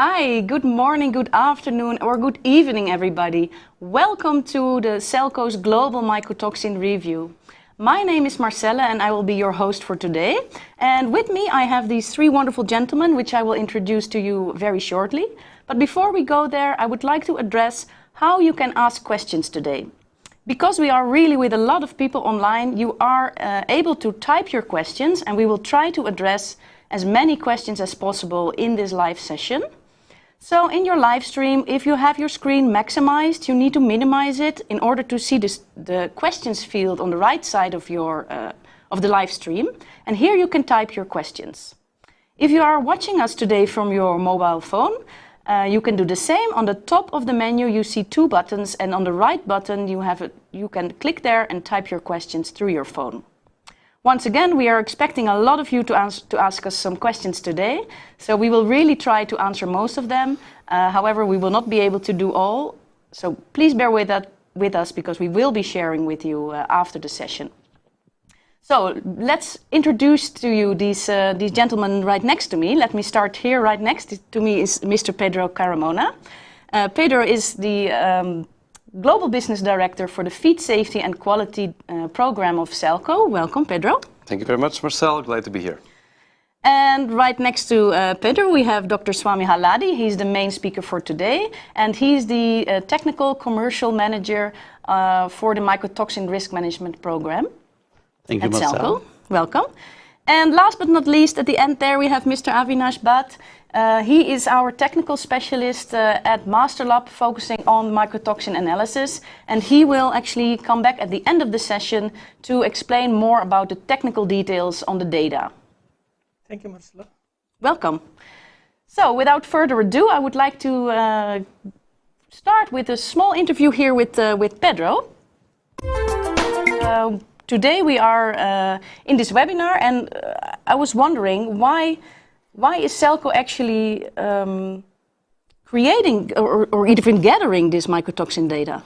Hi, good morning, good afternoon, or good evening, everybody. Welcome to the Selko's Global Mycotoxin Review. My name is Marcella and I will be your host for today. And with me I have these three wonderful gentlemen, which I will introduce to you very shortly. But before we go there, I would like to address how you can ask questions today. Because we are really with a lot of people online, you are able to type your questions and we will try to address as many questions as possible in this live session. So in your live stream, if you have your screen maximized, you need to minimize it in order to see the questions field on the right side of the live stream. And here you can type your questions. If you are watching us today from your mobile phone, you can do the same. On the top of the menu you see two buttons, and on the right button you can click there and type your questions through your phone. Once again, we are expecting a lot of you to ask us some questions today, so we will really try to answer most of them. However, we will not be able to do all, so please bear with us because we will be sharing with you after the session. So let's introduce to you these gentlemen right next to me. Let me start here. Right next to me is Mr. Pedro Carmona. Pedro is the Global Business Director for the Feed Safety and Quality Program of Selko. Welcome, Pedro. Thank you very much, Marcel. Glad to be here. And right next to Pedro, we have Dr. Swami Haladi. He's the main speaker for today, and he's the Technical Commercial Manager for the Mycotoxin Risk Management Program. Thank you, at Marcel. Selko. Welcome. And last but not least, at the end there, we have Mr. Avinash Bhatt. He is our technical specialist at Master Lab, focusing on mycotoxin analysis. And he will actually come back at the end of the session to explain more about the technical details on the data. Thank you, Marcella. Welcome. So, without further ado, I would like to start with a small interview here with Pedro. Today we are in this webinar, and I was wondering why is Selko actually creating or even gathering this mycotoxin data?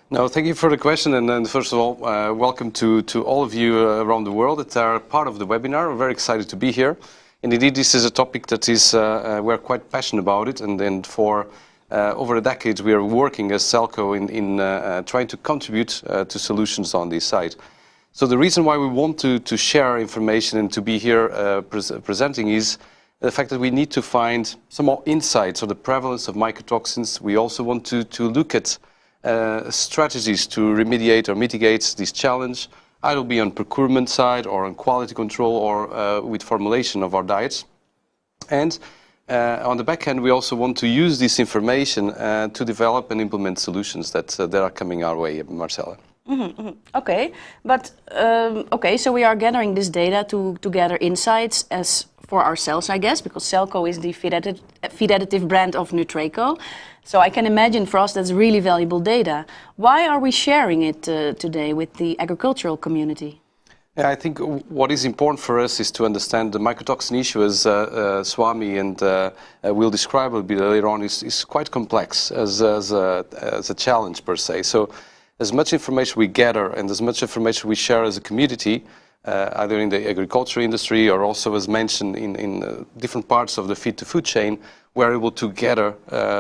No, thank you for the question, and then first of all, welcome to all of you around the world that are part of the webinar. We're very excited to be here, and indeed this is a topic that is we're quite passionate about it, and then for over a decade we are working as Selko in trying to contribute to solutions on this side. So the reason why we want to share information and to be here presenting is the fact that we need to find some more insights on the prevalence of mycotoxins. We also want to look at strategies to remediate or mitigate this challenge, either be on procurement side or on quality control or with formulation of our diets. And on the back end, we also want to use this information to develop and implement solutions that are coming our way, Marcella. Okay, but okay, so we are gathering this data to gather insights as for ourselves, I guess, because Selko is the feed additive brand of Nutreco. So I can imagine for us that's really valuable data. Why are we sharing it today with the agricultural community? Yeah, I think what is important for us is to understand the mycotoxin issue, as Swami and will describe a bit later on, is quite complex as a challenge per se. So as much information we gather and as much information we share as a community, either in the agriculture industry or also as mentioned in different parts of the feed-to-food chain, we're able to gather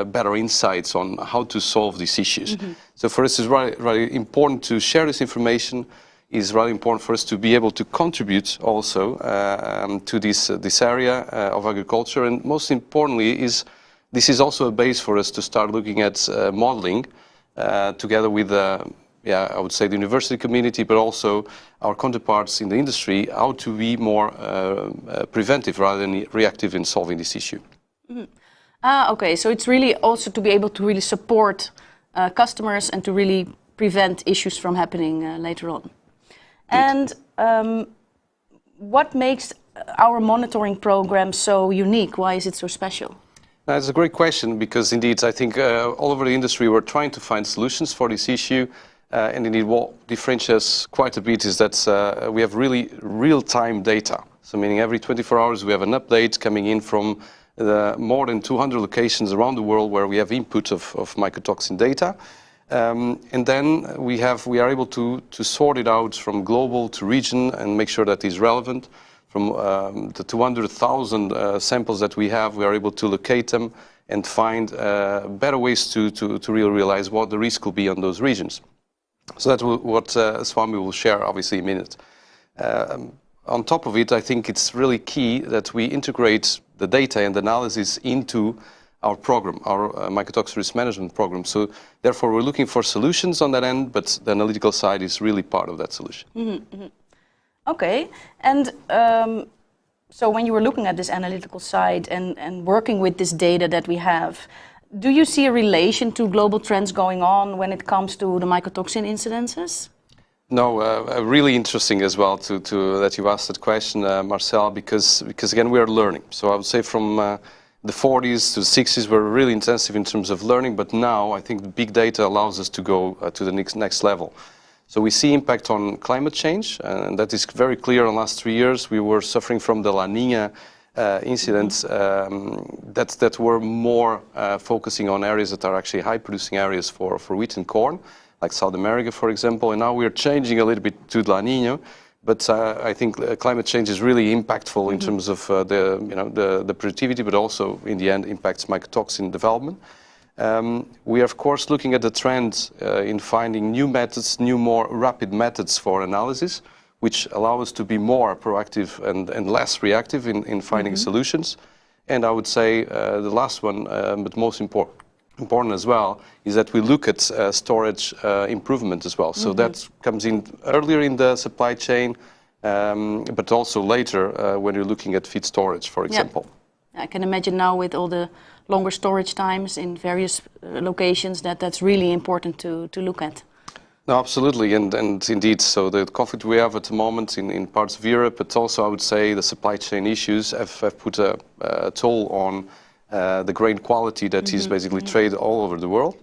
better insights on how to solve these issues. So for us it's really important to share this information. It's really important for us to be able to contribute also to this area of agriculture, and most importantly this is also a base for us to start looking at modeling together with, I would say the university community, but also our counterparts in the industry, how to be more preventive rather than reactive in solving this issue. Okay, so it's really also to be able to really support customers and to really prevent issues from happening later on. And what makes our monitoring program so unique? Why is it so special? That's a great question, because indeed I think all over the industry we're trying to find solutions for this issue, and indeed what differentiates quite a bit is that we have really real-time data. So meaning every 24 hours we have an update coming in from more than 200 locations around the world where we have input of mycotoxin data. And then we are able to sort it out from global to region and make sure that it's relevant. From the 200,000 samples that we have, we are able to locate them and find better ways to really realize what the risk will be on those regions. So that's what Swami will share, obviously, in a minute. On top of it, I think it's really key that we integrate the data and analysis into our program, our mycotoxin risk management program. So therefore, we're looking for solutions on that end, but the analytical side is really part of that solution. Okay, and so when you were looking at this analytical side and working with this data that we have, do you see a relation to global trends going on when it comes to the mycotoxin incidences? No, really interesting as well that you asked that question, Marcel, because again, we are learning. So I would say from the 40s to the 60s were really intensive in terms of learning, but now I think the big data allows us to go to the next level. So we see impact on climate change, and that is very clear in the last 3 years. We were suffering from the La Nina incidents that were more focusing on areas that are actually high producing areas for wheat and corn, like South America, for example. And now we're changing a little bit to La Nina, but I think climate change is really impactful in terms of the productivity, but also in the end impacts mycotoxin development. We are, of course, looking at the trend in finding new methods, more rapid methods for analysis, which allow us to be more proactive and less reactive in finding solutions. And I would say the last one, but most important as well, is that we look at storage improvement as well. So that comes in earlier in the supply chain, but also later when you're looking at feed storage, for example. Yeah. I can imagine now with all the longer storage times in various locations that's really important to look at. No, absolutely, and indeed, so the conflict we have at the moment in parts of Europe, but also I would say the supply chain issues have put a toll on the grain quality that is basically traded all over the world.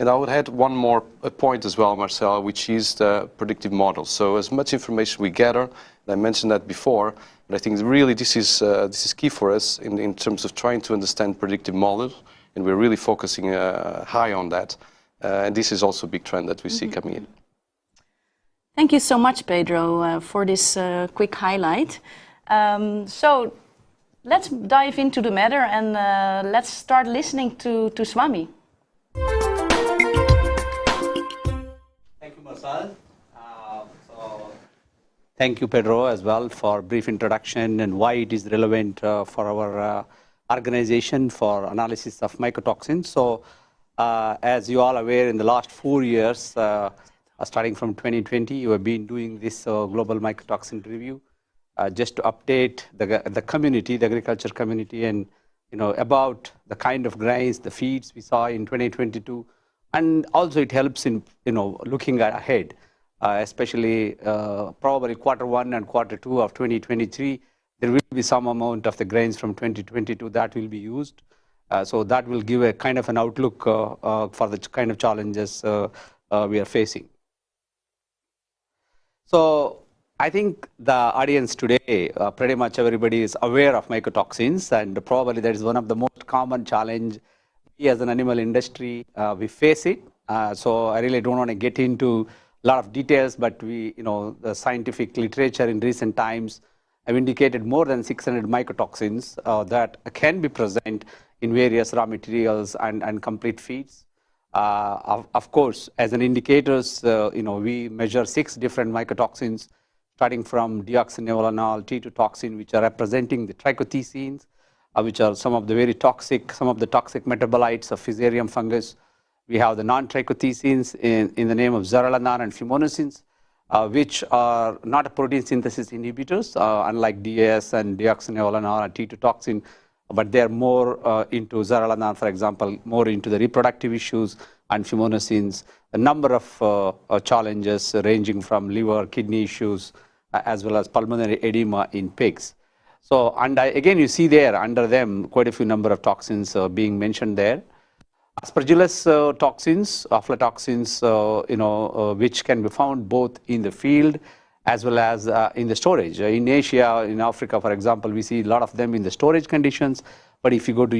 And I would add one more point as well, Marcel, which is the predictive model. So as much information we gather, and I mentioned that before, but I think really this is key for us in terms of trying to understand predictive models, and we're really focusing high on that. And this is also a big trend that we see coming in. Thank you so much, Pedro, for this quick highlight. So let's dive into the matter and let's start listening to Swami. Thank you, Marcel. Thank you, Pedro, as well, for a brief introduction and why it is relevant for our organization for analysis of mycotoxins. So, as you all are aware, in the last 4 years, starting from 2020, you have been doing this global mycotoxin review, just to update the community, the agriculture community, and about the kind of grains, the feeds we saw in 2022, and also it helps in looking ahead. Especially probably Q1 and Q2 of 2023, there will be some amount of the grains from 2022 that will be used. So that will give a kind of an outlook for the kind of challenges we are facing. So I think the audience today, pretty much everybody is aware of mycotoxins, and probably that is one of the most common challenge we as an animal industry, we face it. So I really don't want to get into a lot of details, but the scientific literature in recent times have indicated more than 600 mycotoxins that can be present in various raw materials and complete feeds. Of course, as an indicators, we measure 6 different mycotoxins, starting from deoxynivalenol, T2 toxin, which are representing the trichothecenes, which are some of the toxic metabolites of Fusarium fungus. We have the non-trichothecenes in the name of zearalenone and fumonisin, which are not protein synthesis inhibitors, unlike DAS and deoxynivalenol and T2 toxin, but they are more into zearalenone, for example, more into the reproductive issues, and fumonisins, a number of challenges ranging from liver, kidney issues, as well as pulmonary edema in pigs. So, and again, you see there under them quite a few number of toxins being mentioned there. Aspergillus toxins, aflatoxins, which can be found both in the field as well as in the storage. In Asia, in Africa, for example, we see a lot of them in the storage conditions. But if you go to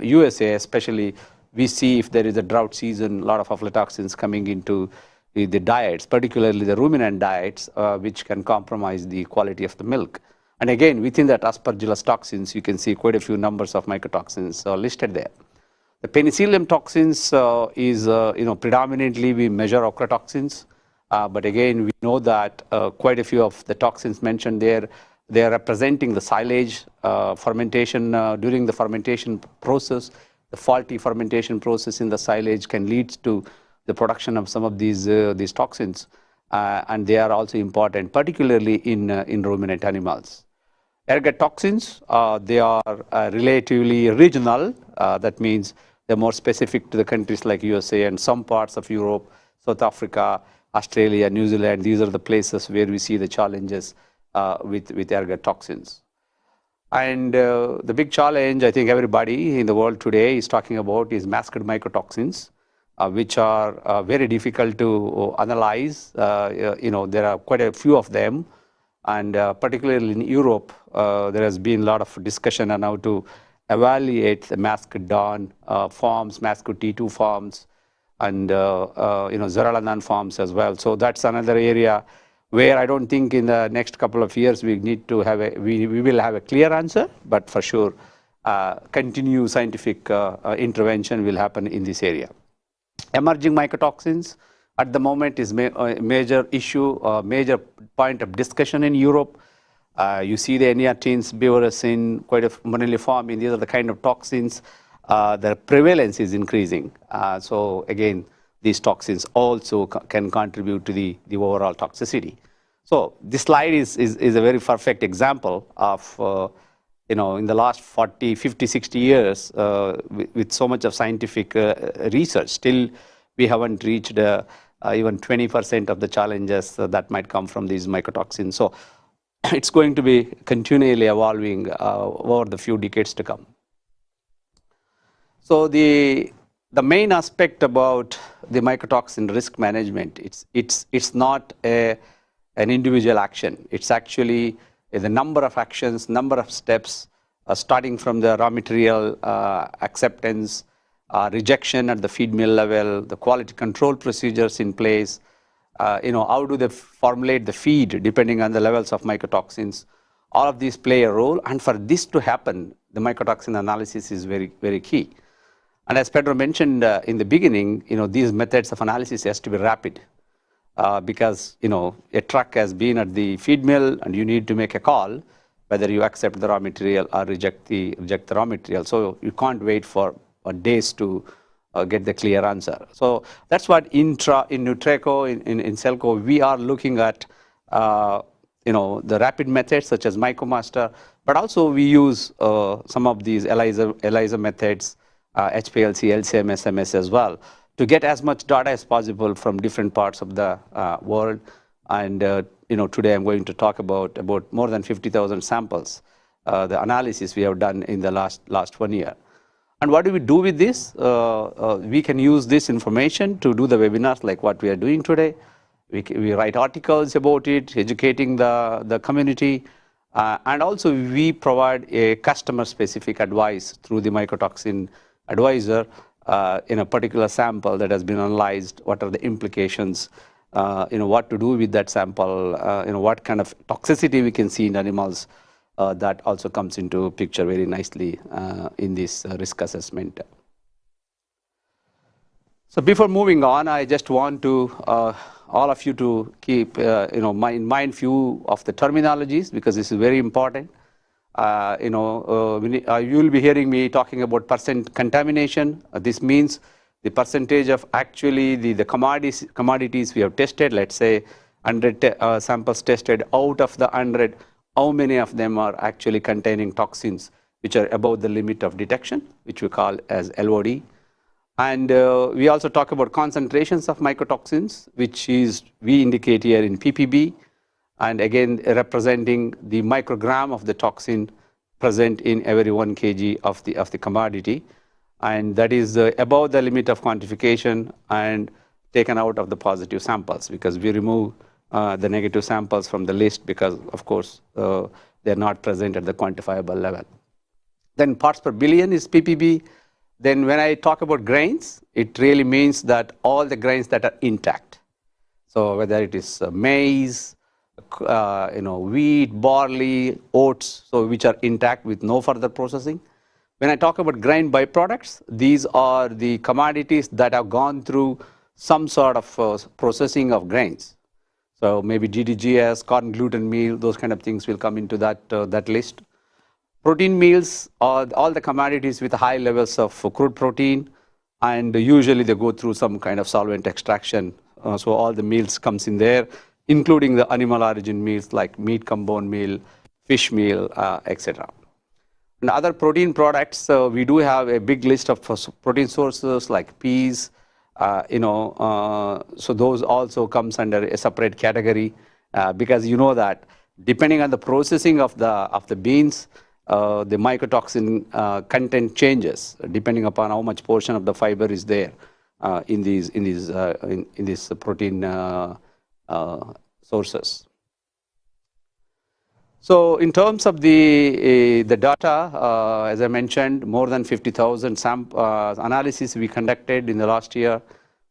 USA, especially, we see if there is a drought season, a lot of aflatoxins coming into the diets, particularly the ruminant diets, which can compromise the quality of the milk. And again, within that aspergillus toxins, you can see quite a few numbers of mycotoxins listed there. The penicillium toxins is, predominantly we measure ochratoxins. But again, we know that quite a few of the toxins mentioned there, they are representing the silage fermentation. During the fermentation process, the faulty fermentation process in the silage can lead to the production of some of these toxins. And they are also important, particularly in ruminant animals. Ergot toxins, they are relatively regional. That means they're more specific to the countries like USA and some parts of Europe, South Africa, Australia, New Zealand. These are the places where we see the challenges with ergot toxins. And the big challenge I think everybody in the world today is talking about is masked mycotoxins, which are very difficult to analyze. There are quite a few of them. And particularly in Europe, there has been a lot of discussion on how to evaluate the masked DON forms, masked T2 forms, and Zeralanan forms as well. So that's another area where I don't think in the next couple of years we need to have we will have a clear answer, but for sure, continued scientific intervention will happen in this area. Emerging mycotoxins at the moment is a major issue, a major point of discussion in Europe. You see the eniatins, bevoracin, quite a moniliform. These are the kind of toxins. The prevalence is increasing. So again, these toxins also can contribute to the overall toxicity. So this slide is a very perfect example of, in the last 40, 50, 60 years, with so much of scientific research, still we haven't reached even 20% of the challenges that might come from these mycotoxins. So it's going to be continually evolving over the few decades to come. So the main aspect about the mycotoxin risk management, it's not an individual action. It's actually the number of actions, number of steps, starting from the raw material acceptance, rejection at the feed mill level, the quality control procedures in place, how do they formulate the feed depending on the levels of mycotoxins. All of these play a role, and for this to happen, the mycotoxin analysis is very, very key. And as Pedro mentioned in the beginning, these methods of analysis has to be rapid because, a truck has been at the feed mill and you need to make a call whether you accept the raw material or reject the raw material. So you can't wait for days to get the clear answer. So that's what in Nutreco, in Selko, we are looking at the rapid methods such as MycoMaster, but also we use some of these ELISA methods, HPLC, LCM, SMS as well, to get as much data as possible from different parts of the world. And today I'm going to talk about more than 50,000 samples, the analysis we have done in the last 1 year. And what do we do with this? We can use this information to do the webinars like what we are doing today. We write articles about it, educating the community. And also we provide a customer-specific advice through the mycotoxin advisor in a particular sample that has been analyzed. What are the implications? What to do with that sample? What kind of toxicity we can see in animals? That also comes into picture very nicely in this risk assessment. So before moving on, I just want to all of you to keep in mind few of the terminologies because this is very important. You will be hearing me talking about percent contamination. This means the percentage of actually the commodities we have tested. Let's say 100 samples tested out of the 100. How many of them are actually containing toxins which are above the limit of detection, which we call as LOD. And we also talk about concentrations of mycotoxins, which is we indicate here in ppb, and again representing the microgram of the toxin present in every 1 kg of the commodity. And that is above the limit of quantification and taken out of the positive samples because we remove the negative samples from the list because, of course, they're not present at the quantifiable level. Then parts per billion is ppb. Then when I talk about grains, it really means that all the grains that are intact. So whether it is maize, wheat, barley, oats, so which are intact with no further processing. When I talk about grain byproducts, these are the commodities that have gone through some sort of processing of grains. So maybe DDGS, corn gluten meal, those kind of things will come into that list. Protein meals are all the commodities with high levels of crude protein, and usually they go through some kind of solvent extraction. So all the meals comes in there, including the animal origin meals like meat compound meal, fish meal, etc. And other protein products, we do have a big list of protein sources like peas, so those also comes under a separate category because you know that depending on the processing of the beans, the mycotoxin content changes depending upon how much portion of the fiber is there in these protein sources. So in terms of the data, as I mentioned, more than 50,000 analyses we conducted in the last year.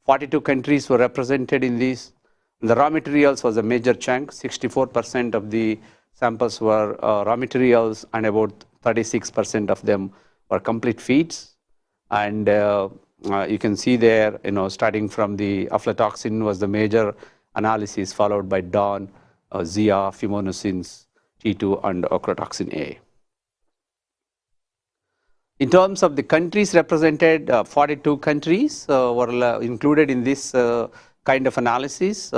42 countries were represented in these. The raw materials was a major chunk. 64% of the samples were raw materials, and about 36% of them were complete feeds. And you can see there, starting from the aflatoxin was the major analysis, followed by DON, ZIA, fumonisin, T2, and ochratoxin A. In terms of the countries represented, 42 countries were included in this kind of analysis.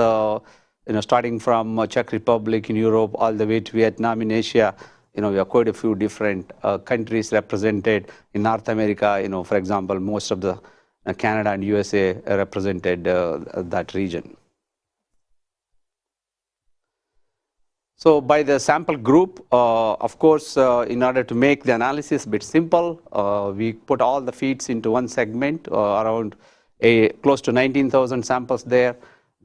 Starting from Czech Republic in Europe all the way to Vietnam in Asia, we have quite a few different countries represented. In North America, for example, most of the Canada and USA represented that region. So by the sample group, of course, in order to make the analysis a bit simple, we put all the feeds into one segment, around close to 19,000 samples there.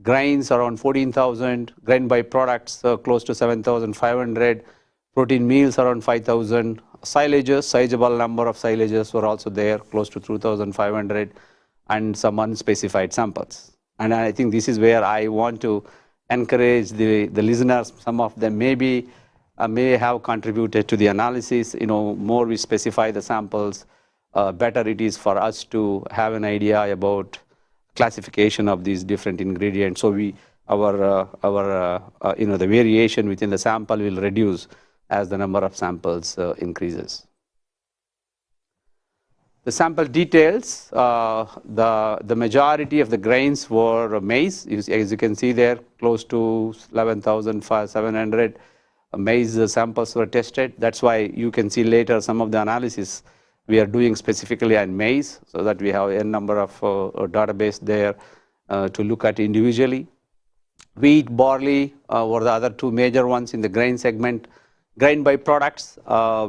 Grains around 14,000, grain byproducts close to 7,500, protein meals around 5,000, silages, sizable number of silages were also there, close to 2,500, and some unspecified samples. And I think this is where I want to encourage the listeners. Some of them may have contributed to the analysis. More we specify the samples, better it is for us to have an idea about classification of these different ingredients. So the variation within the sample will reduce as the number of samples increases. The sample details, the majority of the grains were maize. As you can see there, close to 11,700 maize samples were tested. That's why you can see later some of the analysis we are doing specifically on maize, so that we have a number of database there to look at individually. Wheat, barley were the other two major ones in the grain segment. Grain byproducts,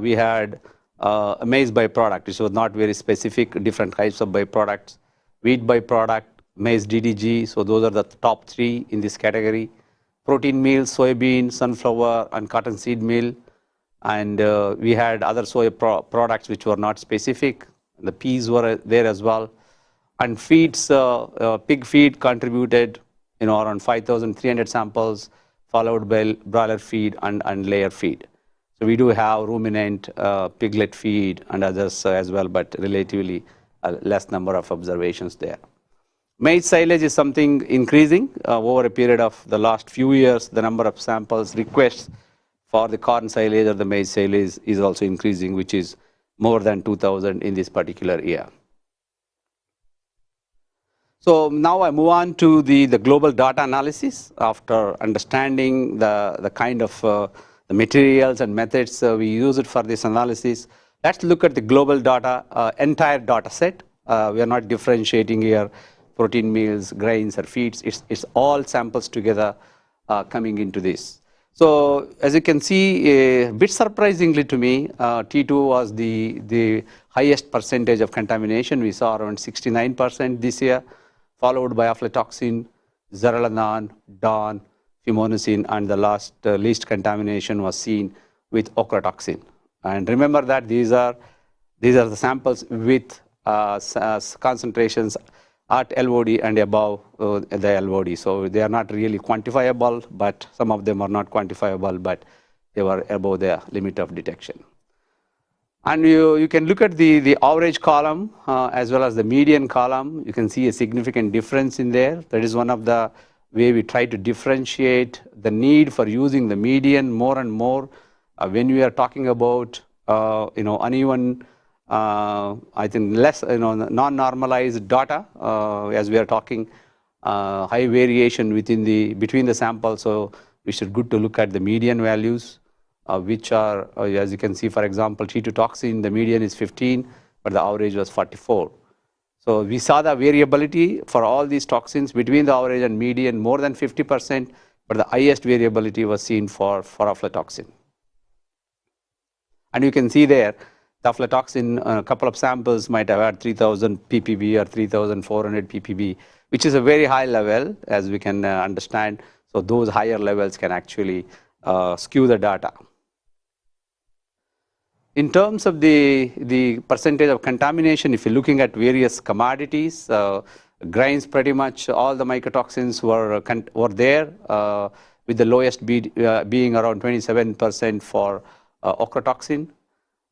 we had a maize byproduct, which was not very specific, different types of byproducts. Wheat byproduct, maize DDG, so those are the top three in this category. Protein meal, soybean, sunflower, and cottonseed meal. And we had other soy products which were not specific. The peas were there as well. And feeds, pig feed contributed around 5,300 samples, followed by broiler feed and layer feed. So we do have ruminant, piglet feed, and others as well, but relatively less number of observations there. Maize silage is something increasing over a period of the last few years. The number of samples requests for the corn silage or the maize silage is also increasing, which is more than 2,000 in this particular year. So now I move on to the global data analysis. After understanding the kind of the materials and methods we use it for this analysis, let's look at the global data, entire data set. We are not differentiating here protein meals, grains, or feeds. It's all samples together coming into this. So as you can see, a bit surprisingly to me, T2 was the highest percentage of contamination. We saw around 69% this year, followed by aflatoxin, zearalenone, DON, fumonisin, and the least contamination was seen with ochratoxin. And remember that these are the samples with concentrations at LOD and above the LOD. So they are not really quantifiable, but some of them are not quantifiable, but they were above the limit of detection. And you can look at the average column as well as the median column. You can see a significant difference in there. That is one of the way we try to differentiate the need for using the median more and more when we are talking about uneven, I think less non-normalized data as we are talking high variation between the samples. So we should good to look at the median values. Which are, as you can see, for example, T2 toxin, the median is 15, but the average was 44. So we saw the variability for all these toxins between the average and median more than 50%, but the highest variability was seen for aflatoxin. And you can see there, the aflatoxin, a couple of samples might have had 3000 ppb or 3400 ppb, which is a very high level, as we can understand. So those higher levels can actually skew the data. In terms of the percentage of contamination, if you're looking at various commodities, grains, pretty much all the mycotoxins were there, with the lowest being around 27% for ochratoxin.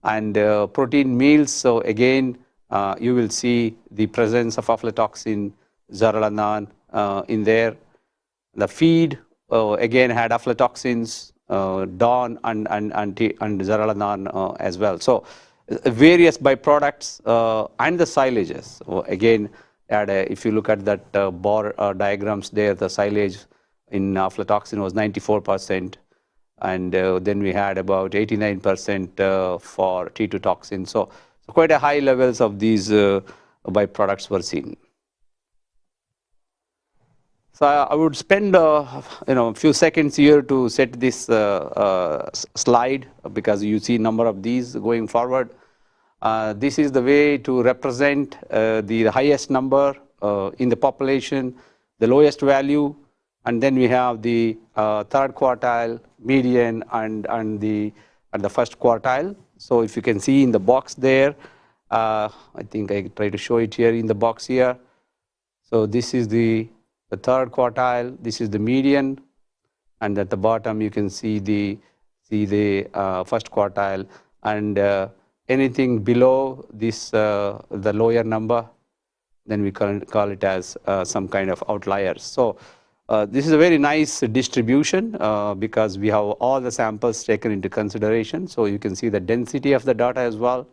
And protein meals, so again, you will see the presence of aflatoxin, zearalenone in there. The feed, again, had aflatoxins, DON and zearalenone as well. So various byproducts and the silages. So again, if you look at that bar diagrams there, the silage in aflatoxin was 94%, and then we had about 89% for T2 toxin. So quite a high levels of these byproducts were seen. So I would spend a few seconds here to set this slide, because you see a number of these going forward. This is the way to represent the highest number in the population, the lowest value, and then we have the third quartile, median, and the first quartile. So if you can see in the box there, I think I try to show it here in the box here. So this is the third quartile, this is the median, and at the bottom you can see the first quartile, and anything below this, the lower number, then we call it as some kind of outliers. So this is a very nice distribution because we have all the samples taken into consideration. So you can see the density of the data as well.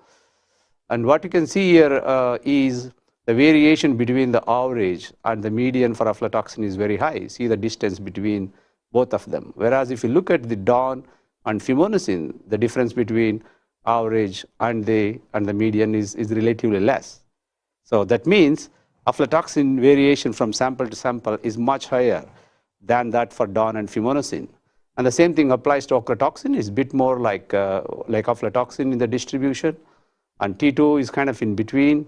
And what you can see here is the variation between the average and the median for aflatoxin is very high. See the distance between both of them. Whereas if you look at the DON and fumonisin, the difference between average and the median is relatively less. So that means aflatoxin variation from sample to sample is much higher than that for DON and fumonisin. And the same thing applies to ochratoxin. It's a bit more like aflatoxin in the distribution. And T2 is kind of in between.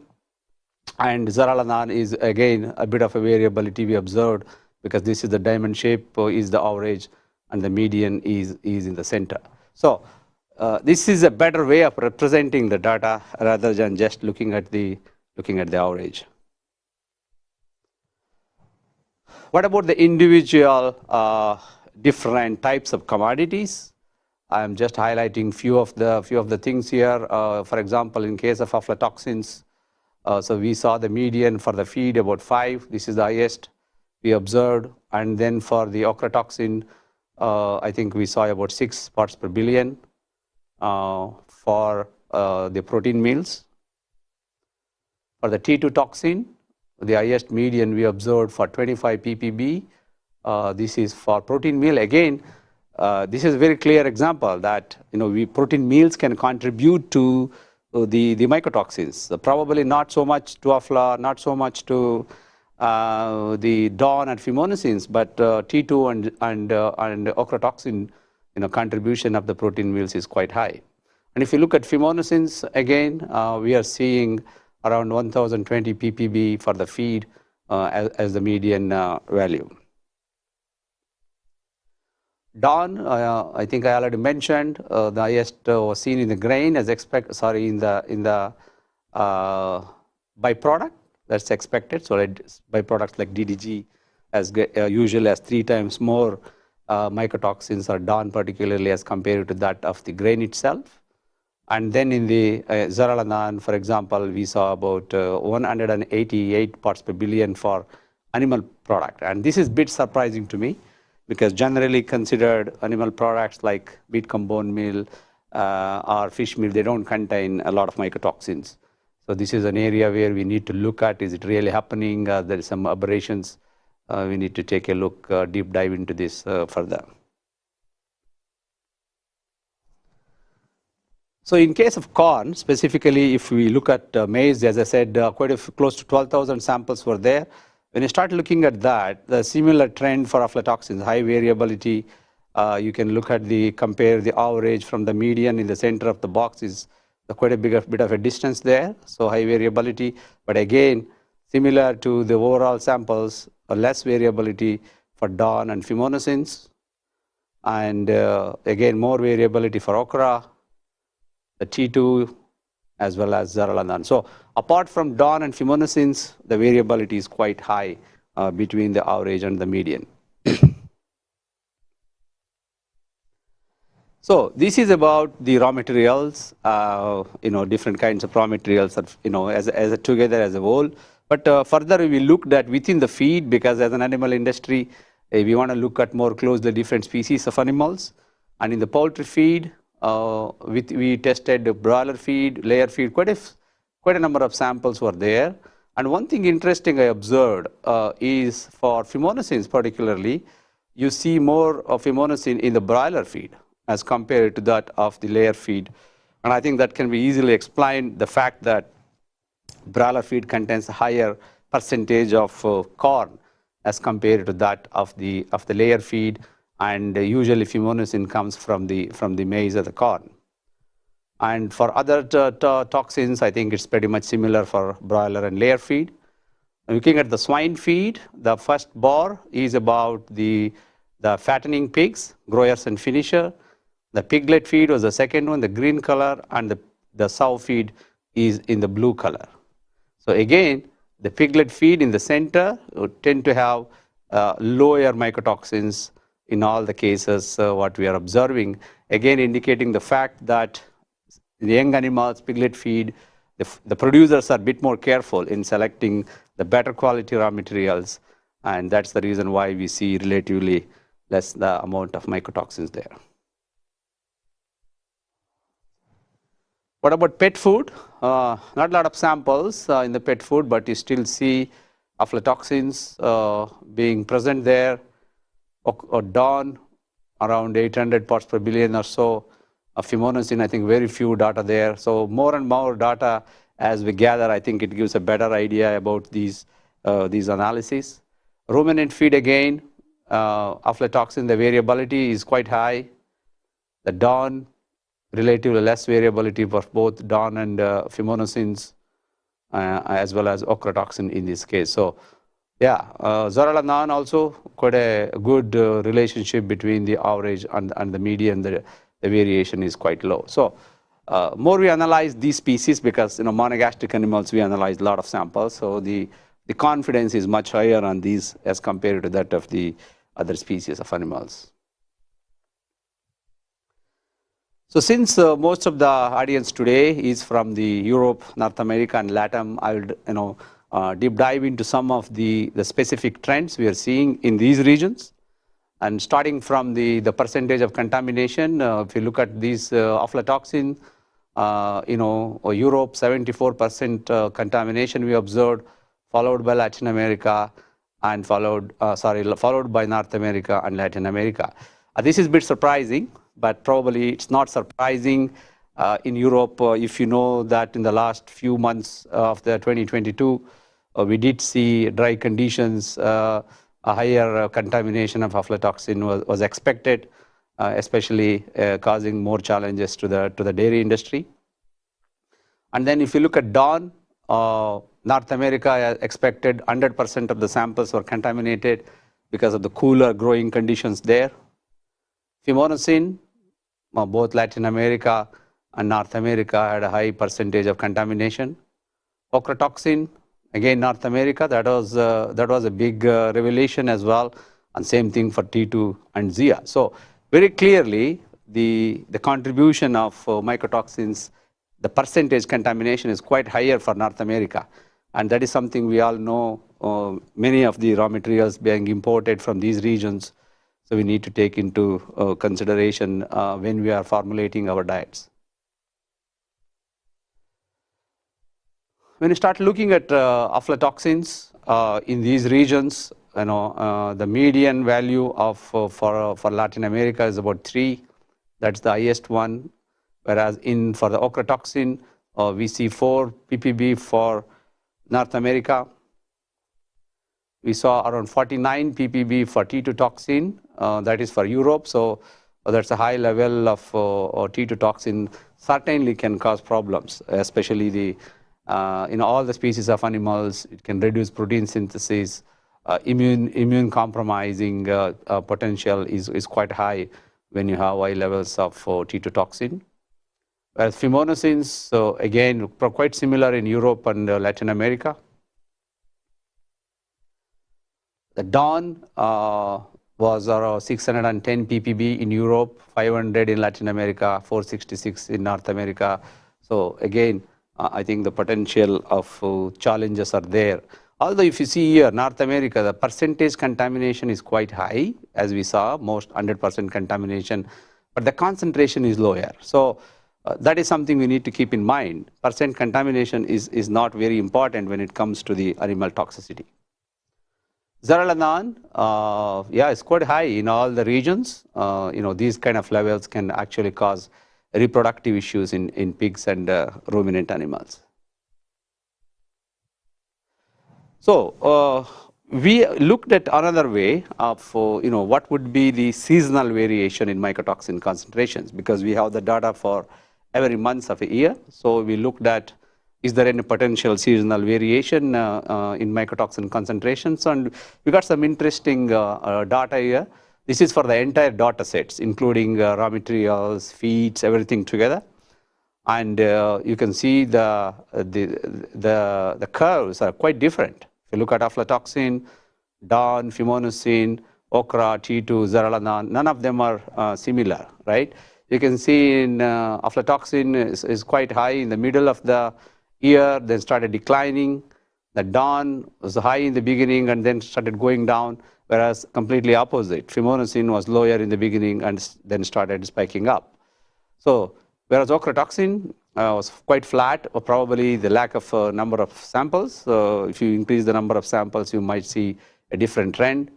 And zearalenone is again a bit of a variability we observed, because this is the diamond shape is the average and the median is in the center. So this is a better way of representing the data rather than just looking at the average. What about the individual different types of commodities? I am just highlighting few of the things here. For example, in case of aflatoxins, so we saw the median for the feed about 5. This is the highest we observed. And then for the ochratoxin, I think we saw about 6 parts per billion for the protein meals. For the T2 toxin, the highest median we observed for 25 ppb. This is for protein meal. Again, this is a very clear example that protein meals can contribute to the mycotoxins. Probably not so much to afla, not so much to the DON and fumonisins, but T2 and ochratoxin contribution of the protein meals is quite high. And if you look at fumonisins, again, we are seeing around 1020 ppb for the feed as the median value. DON, I think I already mentioned, the highest was seen in the grain as in the byproduct, That's expected. So byproducts like DDG usually has 3 times more mycotoxins or DON particularly as compared to that of the grain itself. And then in the Zeralanan, for example, we saw about 188 parts per billion for animal product. And this is a bit surprising to me because generally considered animal products like meat cum bone meal or fish meal, they don't contain a lot of mycotoxins. So this is an area where we need to look at, is it really happening? There is some aberrations. We need to take a look, deep dive into this further. So in case of corn, specifically if we look at maize, as I said, close to 12,000 samples were there. When you start looking at that, the similar trend for aflatoxins, high variability, you can look at compare the average from the median in the center of the box is quite a bit of a distance there, so high variability. But again, similar to the overall samples, less variability for DON and fimonosins, and again more variability for okra, the T2, as well as Zeralanan. So apart from DON and fimonosins, the variability is quite high between the average and the median. So this is about the raw materials, different kinds of raw materials, as together as a whole. But further, we looked at within the feed, because as an animal industry, we want to look at more closely different species of animals. And in the poultry feed, we tested broiler feed, layer feed, quite a number of samples were there. And one thing interesting I observed is for fimonosins particularly, you see more of fimonosin in the broiler feed as compared to that of the layer feed. And I think that can be easily explained, the fact that broiler feed contains a higher percentage of corn as compared to that of the layer feed, and usually fimonosin comes from the maize or the corn. And for other toxins, I think it's pretty much similar for broiler and layer feed. Looking at the swine feed, the first bar is about the fattening pigs, growers and finisher. The piglet feed was the second one, the green color, and the sow feed is in the blue color. So again, the piglet feed in the center would tend to have lower mycotoxins in all the cases what we are observing. Again, indicating the fact that the young animals, piglet feed, the producers are a bit more careful in selecting the better quality raw materials, and that's the reason why we see relatively less the amount of mycotoxins there. What about pet food? Not a lot of samples in the pet food, but you still see aflatoxins being present there, or DON around 800 parts per billion or so. Fimonosin, I think very few data there. So more and more data as we gather, I think it gives a better idea about these analyses. Ruminant feed again, aflatoxin, the variability is quite high. The DON, relatively less variability for both DON and fimonosins, as well as ochratoxin in this case. So yeah, Zeralanan also quite a good relationship between the average and the median. The variation is quite low. So more we analyze these species, because monogastric animals we analyze a lot of samples. So the confidence is much higher on these as compared to that of the other species of animals. So since most of the audience today is from the Europe, North America, and LATAM, I will deep dive into some of the specific trends we are seeing in these regions. And starting from the percentage of contamination, if you look at these aflatoxin, Europe 74% contamination we observed, followed by Latin America, and followed by North America and Latin America. This is a bit surprising, but probably it's not surprising in Europe. If you know that in the last few months of the 2022, we did see dry conditions, a higher contamination of aflatoxin was expected, especially causing more challenges to the dairy industry. And then if you look at DON, North America expected 100% of the samples were contaminated because of the cooler growing conditions there. Fimonosin, both Latin America and North America had a high percentage of contamination. Ochratoxin, Again, North America, that was a big revelation as well, and same thing for T2 and Zia. So very clearly, the contribution of mycotoxins, the percentage contamination is quite higher for North America, and that is something we all know. Many of the raw materials being imported from these regions, so we need to take into consideration when we are formulating our diets. When you start looking at aflatoxins in these regions, the median value of for Latin America is about 3. That's the highest one. Whereas for the ochratoxin, we see 4 ppb for North America. We saw around 49 ppb for T2 toxin, that is for Europe. So that's a high level of T2 toxin. Certainly can cause problems, especially the in all the species of animals. It can reduce protein synthesis. Immune compromising potential is quite high when you have high levels of T2 toxin. Whereas fumonisin, so again, quite similar in Europe and Latin America. The DON was around 610 ppb in Europe, 500 in Latin America, 466 in North America. So again, I think the potential of challenges are there. Although if you see here, North America, the percentage contamination is quite high, as we saw, most 100% contamination, but the concentration is lower. So that is something we need to keep in mind. Percent contamination is not very important when it comes to the animal toxicity. Zearalenone, yeah, it's quite high in all the regions. These kind of levels can actually cause reproductive issues in pigs and ruminant animals. So we looked at another way of what would be the seasonal variation in mycotoxin concentrations, because we have the data for every month of a year. So we looked at, is there any potential seasonal variation in mycotoxin concentrations, and we got some interesting data here. This is for the entire data sets, including raw materials, feeds, everything together. And you can see the curves are quite different. If you look at aflatoxin, DON, fumonisin, ochra, T2, zearalenone, none of them are similar, right? You can see in aflatoxin is quite high in the middle of the year, then started declining. The DON was high in the beginning and then started going down, whereas completely opposite. Fumonisin was lower in the beginning and then started spiking up. So whereas ochratoxin was quite flat, or probably the lack of number of samples. If you increase the number of samples, you might see a different trend.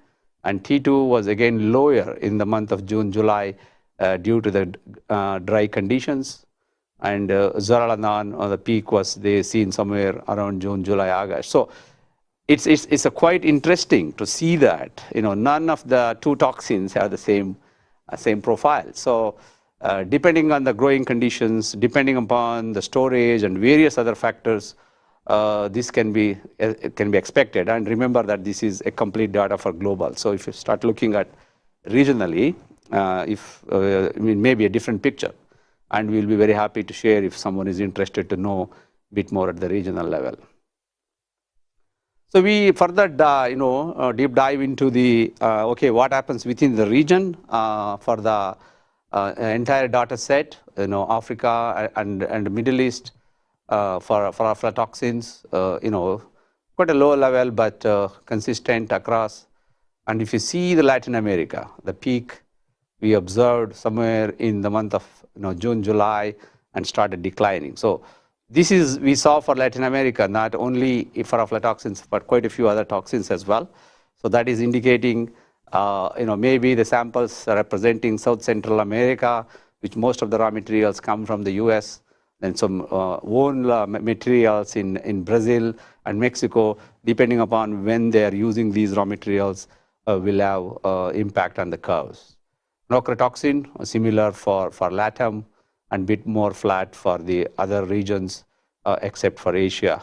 And T2 was again lower in the month of June, July, due to the dry conditions. And zearalenone, the peak was seen somewhere around June, July, August. So it's quite interesting to see that none of the two toxins have the same profile. So depending on the growing conditions, depending upon the storage and various other factors, this can be expected. And remember that this is a complete data for global. So if you start looking at regionally, maybe a different picture. And we'll be very happy to share if someone is interested to know a bit more at the regional level. So we further, deep dive into the what happens within the region for the entire data set. Africa and Middle East for aflatoxins. Quite a low level, but consistent across. And if you see the Latin America, the peak we observed somewhere in the month of June, July, and started declining. So this is we saw for Latin America, not only for aflatoxins, but quite a few other toxins as well. So that is indicating, maybe the samples are representing South Central America, which most of the raw materials come from the US, then some own materials in Brazil and Mexico, depending upon when they are using these raw materials, will have impact on the curves. Ochratoxin, similar for LATAM, and bit more flat for the other regions, except for Asia.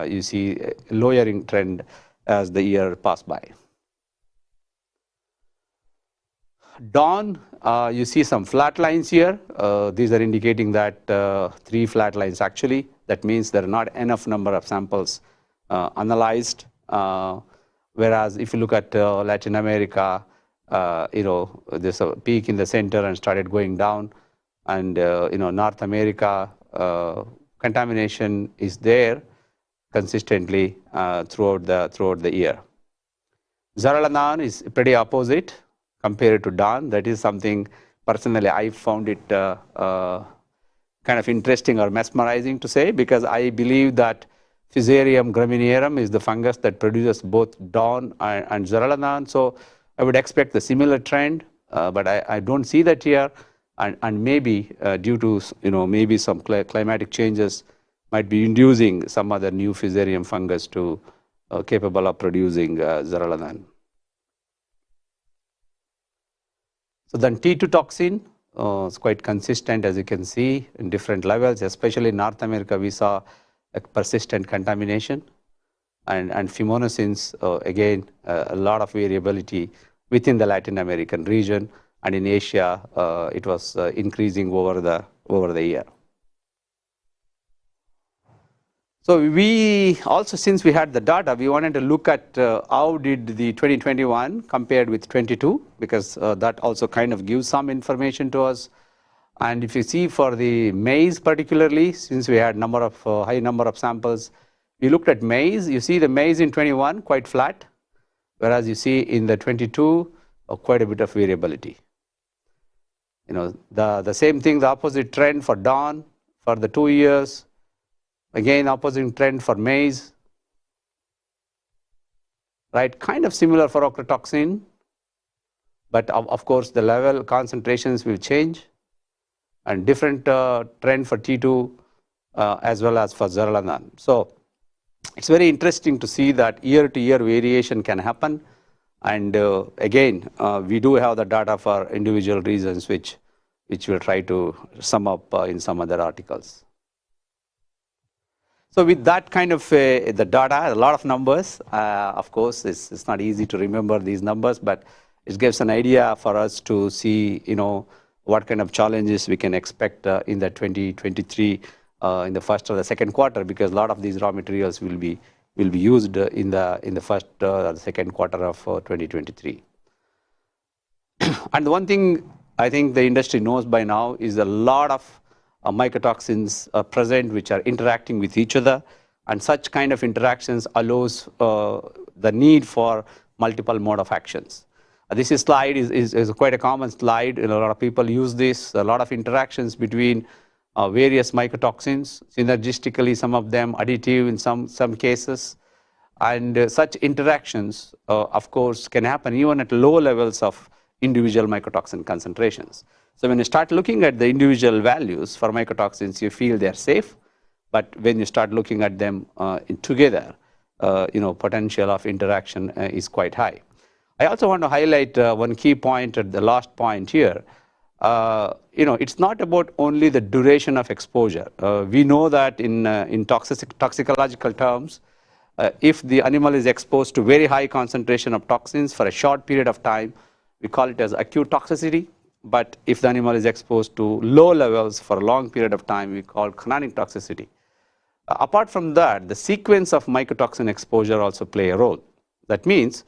You see a lowering trend as the year passed by. DON, you see some flat lines here. These are indicating that 3 flat lines actually. That means there are not enough number of samples analyzed. Whereas if you look at Latin America, there's a peak in the center and started going down. And North America, contamination is there consistently throughout the year. Zaralandan is pretty opposite compared to DAN. That is something personally I found it kind of interesting or mesmerizing to say, because I believe that Fusarium graminearum is the fungus that produces both DAN and Zaralandan. So I would expect the similar trend, but I don't see that here. And maybe due to maybe some climatic changes might be inducing some other new Fusarium fungus to capable of producing Zaralandan. So then T2 toxin is quite consistent, as you can see, in different levels, especially in North America. We saw a persistent contamination, and fumonisin, again, a lot of variability within the Latin American region, and in Asia, it was increasing over the year. So we also, since we had the data, we wanted to look at how did the 2021 compared with 22, because that also kind of gives some information to us. And if you see for the maize particularly, since we had high number of samples, we looked at maize. You see the maize in 21 quite flat, whereas you see in the 22 quite a bit of variability. The same thing, the opposite trend for DAN for the 2 years. Again, opposite trend for maize, right? Kind of similar for ochratoxin, but of course the level concentrations will change, and different trend for T2 as well as for Zaralandan. So it's very interesting to see that year-to-year variation can happen, and again, we do have the data for individual regions, which we'll try to sum up in some other articles. So with that kind of the data, a lot of numbers, of course, it's not easy to remember these numbers, but it gives an idea for us to see, what kind of challenges we can expect in the 2023, in the first or the second quarter, because a lot of these raw materials will be used in the first or the second quarter of 2023. And one thing I think the industry knows by now is a lot of mycotoxins are present which are interacting with each other, and such kind of interactions allows the need for multiple mode of actions. This slide is quite a common slide, a lot of people use this, a lot of interactions between various mycotoxins, synergistically some of them additive in some cases, and such interactions of course can happen even at low levels of individual mycotoxin concentrations. So when you start looking at the individual values for mycotoxins, you feel they're safe, but when you start looking at them together, potential of interaction is quite high. I also want to highlight one key point at the last point here. It's not about only the duration of exposure. We know that in toxicological terms, if the animal is exposed to very high concentration of toxins for a short period of time, we call it as acute toxicity. But if the animal is exposed to low levels for a long period of time, we call chronic toxicity. Apart from that, the sequence of mycotoxin exposure also play a role. That means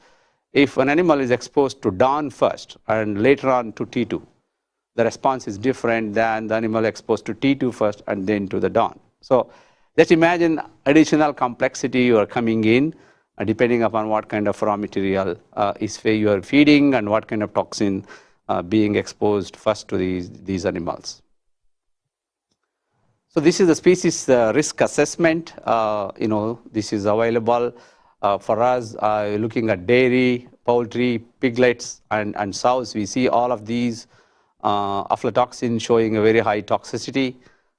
if an animal is exposed to DAN first and later on to T2, the response is different than the animal exposed to T2 first and then to the DAN. So let's imagine additional complexity you are coming in, depending upon what kind of raw material you are feeding and what kind of toxin being exposed first to these animals. So this is the species risk assessment. This is available for us looking at dairy, poultry, piglets, and sows. We see all of these aflatoxin showing a very high toxicity,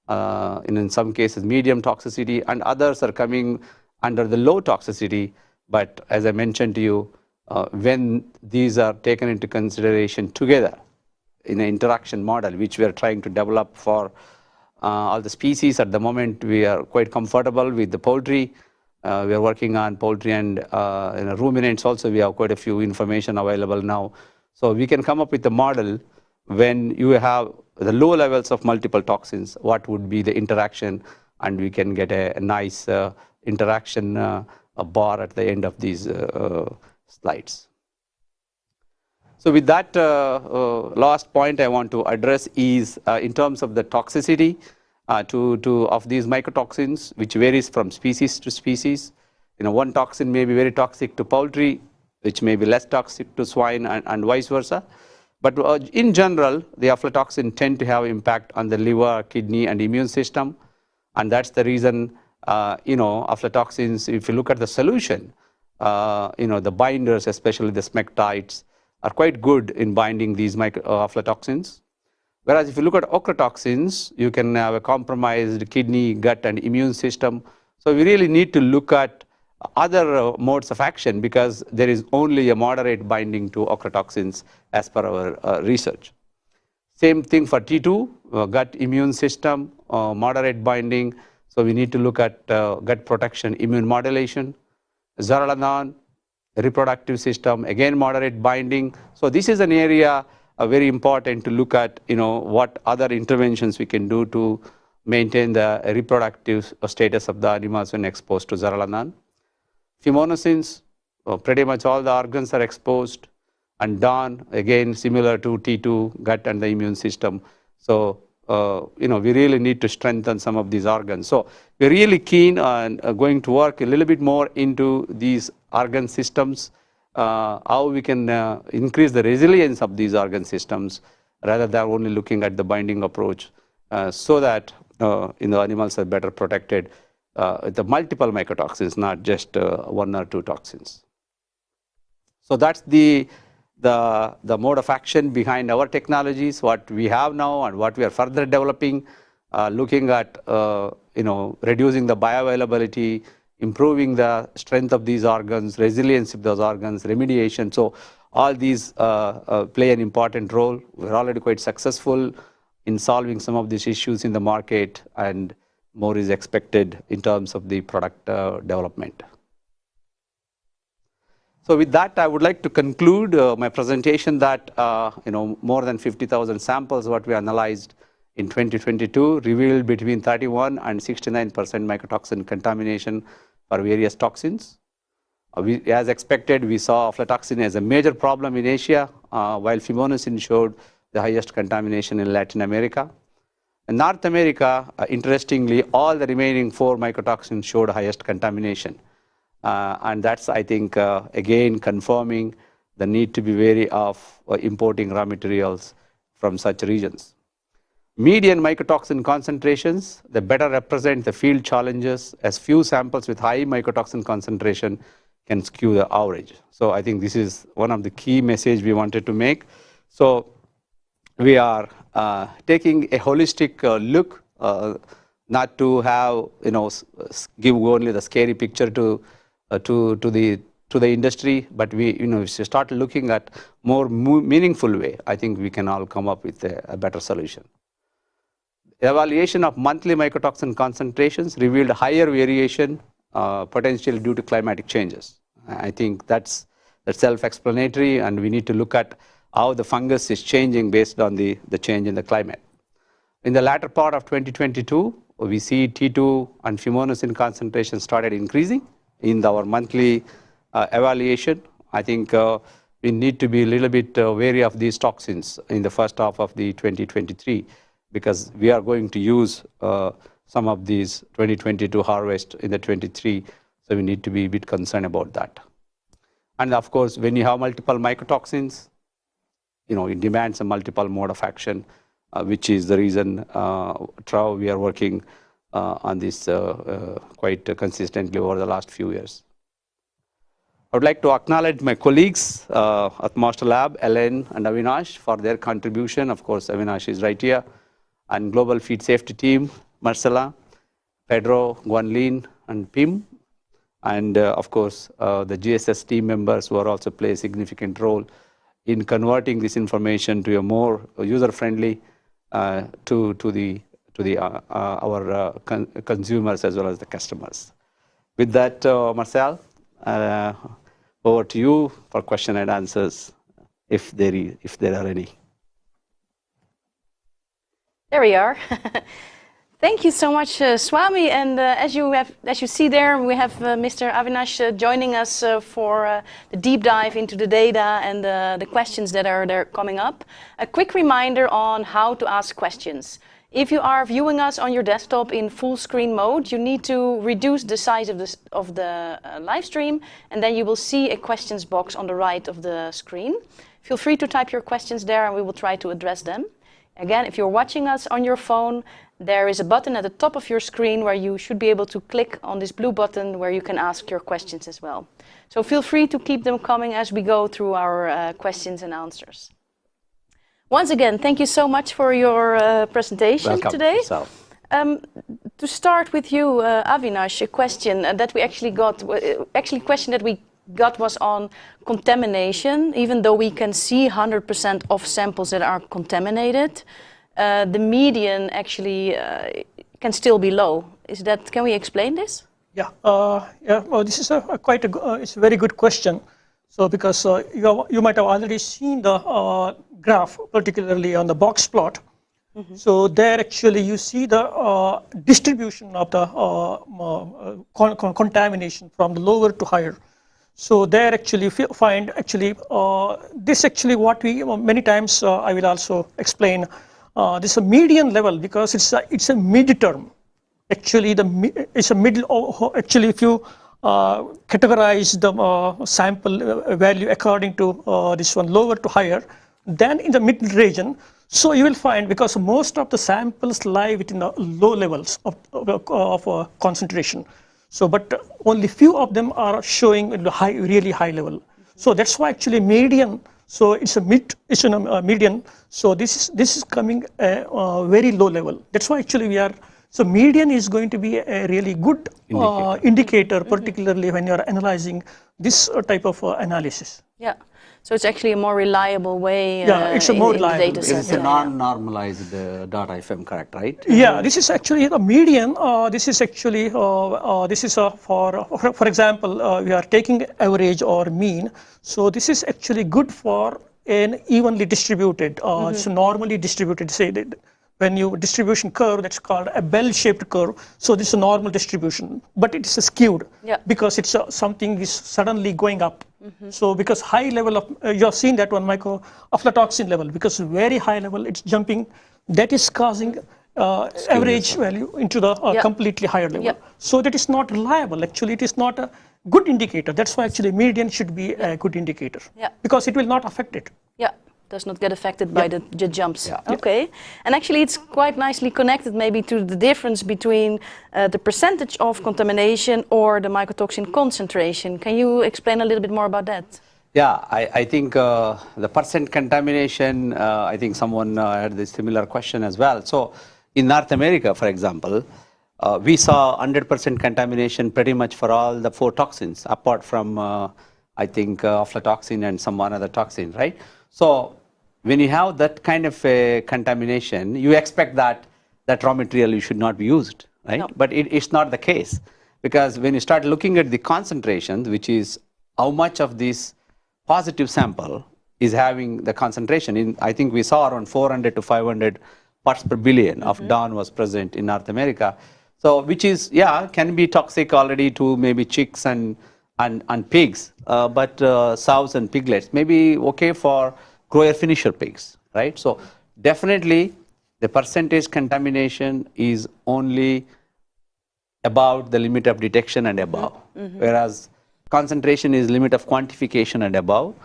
and in some cases medium toxicity, and others are coming under the low toxicity. But as I mentioned to you, when these are taken into consideration together in an interaction model, which we are trying to develop for all the species at the moment, we are quite comfortable with the poultry. We are working on poultry and ruminants also. We have quite a few information available now. So we can come up with a model when you have the low levels of multiple toxins, what would be the interaction, and we can get a nice interaction bar at the end of these slides. So with that last point I want to address is in terms of the toxicity of these mycotoxins, which varies from species to species. One toxin may be very toxic to poultry, which may be less toxic to swine, and vice versa. But in general, the aflatoxin tend to have impact on the liver, kidney, and immune system, and that's the reason aflatoxins. If you look at the solution, the binders, especially the smectites, are quite good in binding these aflatoxins. Whereas if you look at ochratoxins, you can have a compromised kidney, gut, and immune system. So we really need to look at other modes of action, because there is only a moderate binding to ochratoxins as per our research. Same thing for T2, gut immune system, moderate binding. So we need to look at gut protection, immune modulation. Zaralandan, reproductive system, again moderate binding. So this is an area very important to look at, what other interventions we can do to maintain the reproductive status of the animals when exposed to Zaralandan. Fumonisin, pretty much all the organs are exposed, and DON, again similar to T2, gut and the immune system. So we really need to strengthen some of these organs. So we're really keen on going to work a little bit more into these organ systems, how we can increase the resilience of these organ systems rather than only looking at the binding approach, so that animals are better protected with the multiple mycotoxins, not just one or two toxins. So that's the mode of action behind our technologies, what we have now and what we are further developing, looking at reducing the bioavailability, improving the strength of these organs, resilience of those organs, remediation. So all these play an important role. We're already quite successful in solving some of these issues in the market, and more is expected in terms of the product development. So with that, I would like to conclude my presentation that more than 50,000 samples what we analyzed in 2022 revealed between 31 and 69% mycotoxin contamination for various toxins. As expected, we saw aflatoxin as a major problem in Asia, while fumonisin showed the highest contamination in Latin America. In North America, interestingly, all the remaining 4 mycotoxins showed highest contamination. And that's, I think, again confirming the need to be wary of importing raw materials from such regions. Median mycotoxin concentrations, they better represent the field challenges, as few samples with high mycotoxin concentration can skew the average. So I think this is one of the key messages we wanted to make. So we are taking a holistic look, not to have, give only the scary picture to the industry, but we, if you start looking at more meaningful way, I think we can all come up with a better solution. Evaluation of monthly mycotoxin concentrations revealed higher variation, potentially due to climatic changes. I think that's self-explanatory, and we need to look at how the fungus is changing based on the change in the climate. In the latter part of 2022, we see T2 and fumonisin concentration started increasing in our monthly evaluation. I think we need to be a little bit wary of these toxins in the first half of the 2023, because we are going to use some of these 2022 harvest in the 23, so we need to be a bit concerned about that. And of course, when you have multiple mycotoxins, it demands a multiple mode of action, which is the reason we are working on this quite consistently over the last few years. I would like to acknowledge my colleagues at Master Lab, Ellen and Avinash, for their contribution. Of course, Avinash is right here. And Global Feed Safety Team, Marcela, Pedro, Guanlin, and Pim. And of course, the GSS team members who are also play a significant role in converting this information to a more user-friendly to our consumers as well as the customers. With that, Marcel, over to you for question and answers, if there are any. There we are. Thank you so much, Swami. And as you see there, we have Mr. Avinash joining us for the deep dive into the data and the questions that are there coming up. A quick reminder on how to ask questions. If you are viewing us on your desktop in full screen mode, you need to reduce the size of the live stream, and then you will see a questions box on the right of the screen. Feel free to type your questions there and we will try to address them. Again, if you're watching us on your phone, there is a button at the top of your screen where you should be able to click on this blue button where you can ask your questions as well. So feel free to keep them coming as we go through our questions and answers. Once again, thank you so much for your presentation today. To start with you, Avinash, a question that we actually got, question that we got was on contamination. Even though we can see 100% of samples that are contaminated, the median actually can still be low. Can we explain this? Yeah, well, this is it's a very good question. So because you might have already seen the graph, particularly on the box plot. Mm-hmm. So there actually you see the distribution of the contamination from the lower to higher. So there actually find this actually what we many times I will also explain. This is a median level because it's a mid-term. Actually, it's a middle. Actually, if you categorize the sample value according to this one lower to higher, then in the mid region. So you will find because most of the samples lie within the low levels of concentration. So, but only few of them are showing really high level. So that's why actually median. So it's a median. So this is coming a very low level. That's why actually so median is going to be a really good indicator, particularly when you're analyzing this type of analysis. Yeah. So it's actually a more reliable way. It's a more reliable. It is a non-normalized data, if I'm correct, right? Yeah, this is actually the median. This is actually for example, we are taking average or mean. So this is actually good for an evenly distributed. So normally distributed. Say that when you distribution curve, that's called a bell-shaped curve. So this is a normal distribution, but it's skewed because it's something is suddenly going up. So because high level of, you have seen that one mycotoxin level, because very high level, it's jumping, that is causing average value into the completely higher level. So that is not reliable. Actually, it is not a good indicator. That's why actually median should be a good indicator because it will not affect it. Yeah. Does not get affected by the jumps. Okay, and actually it's quite nicely connected maybe to the difference between the percentage of contamination or the mycotoxin concentration. Can you explain a little bit more about that? Yeah, I think the percent contamination, I think someone had this similar question as well. So in North America, for example, we saw 100% contamination pretty much for all the 4 toxins, apart from I think aflatoxin and some other toxin, right? So when you have that kind of a contamination, you expect that raw material should not be used, right? No. But it's not the case, because when you start looking at the concentrations, which is how much of this positive sample is having the concentration, I think we saw around 400 to 500 parts per billion of DON was present in North America. So which is, can be toxic already to maybe chicks and pigs, but sows and piglets may be okay for grower finisher pigs, right? So definitely the percentage contamination is only about the limit of detection and above, whereas concentration is limit of quantification and above,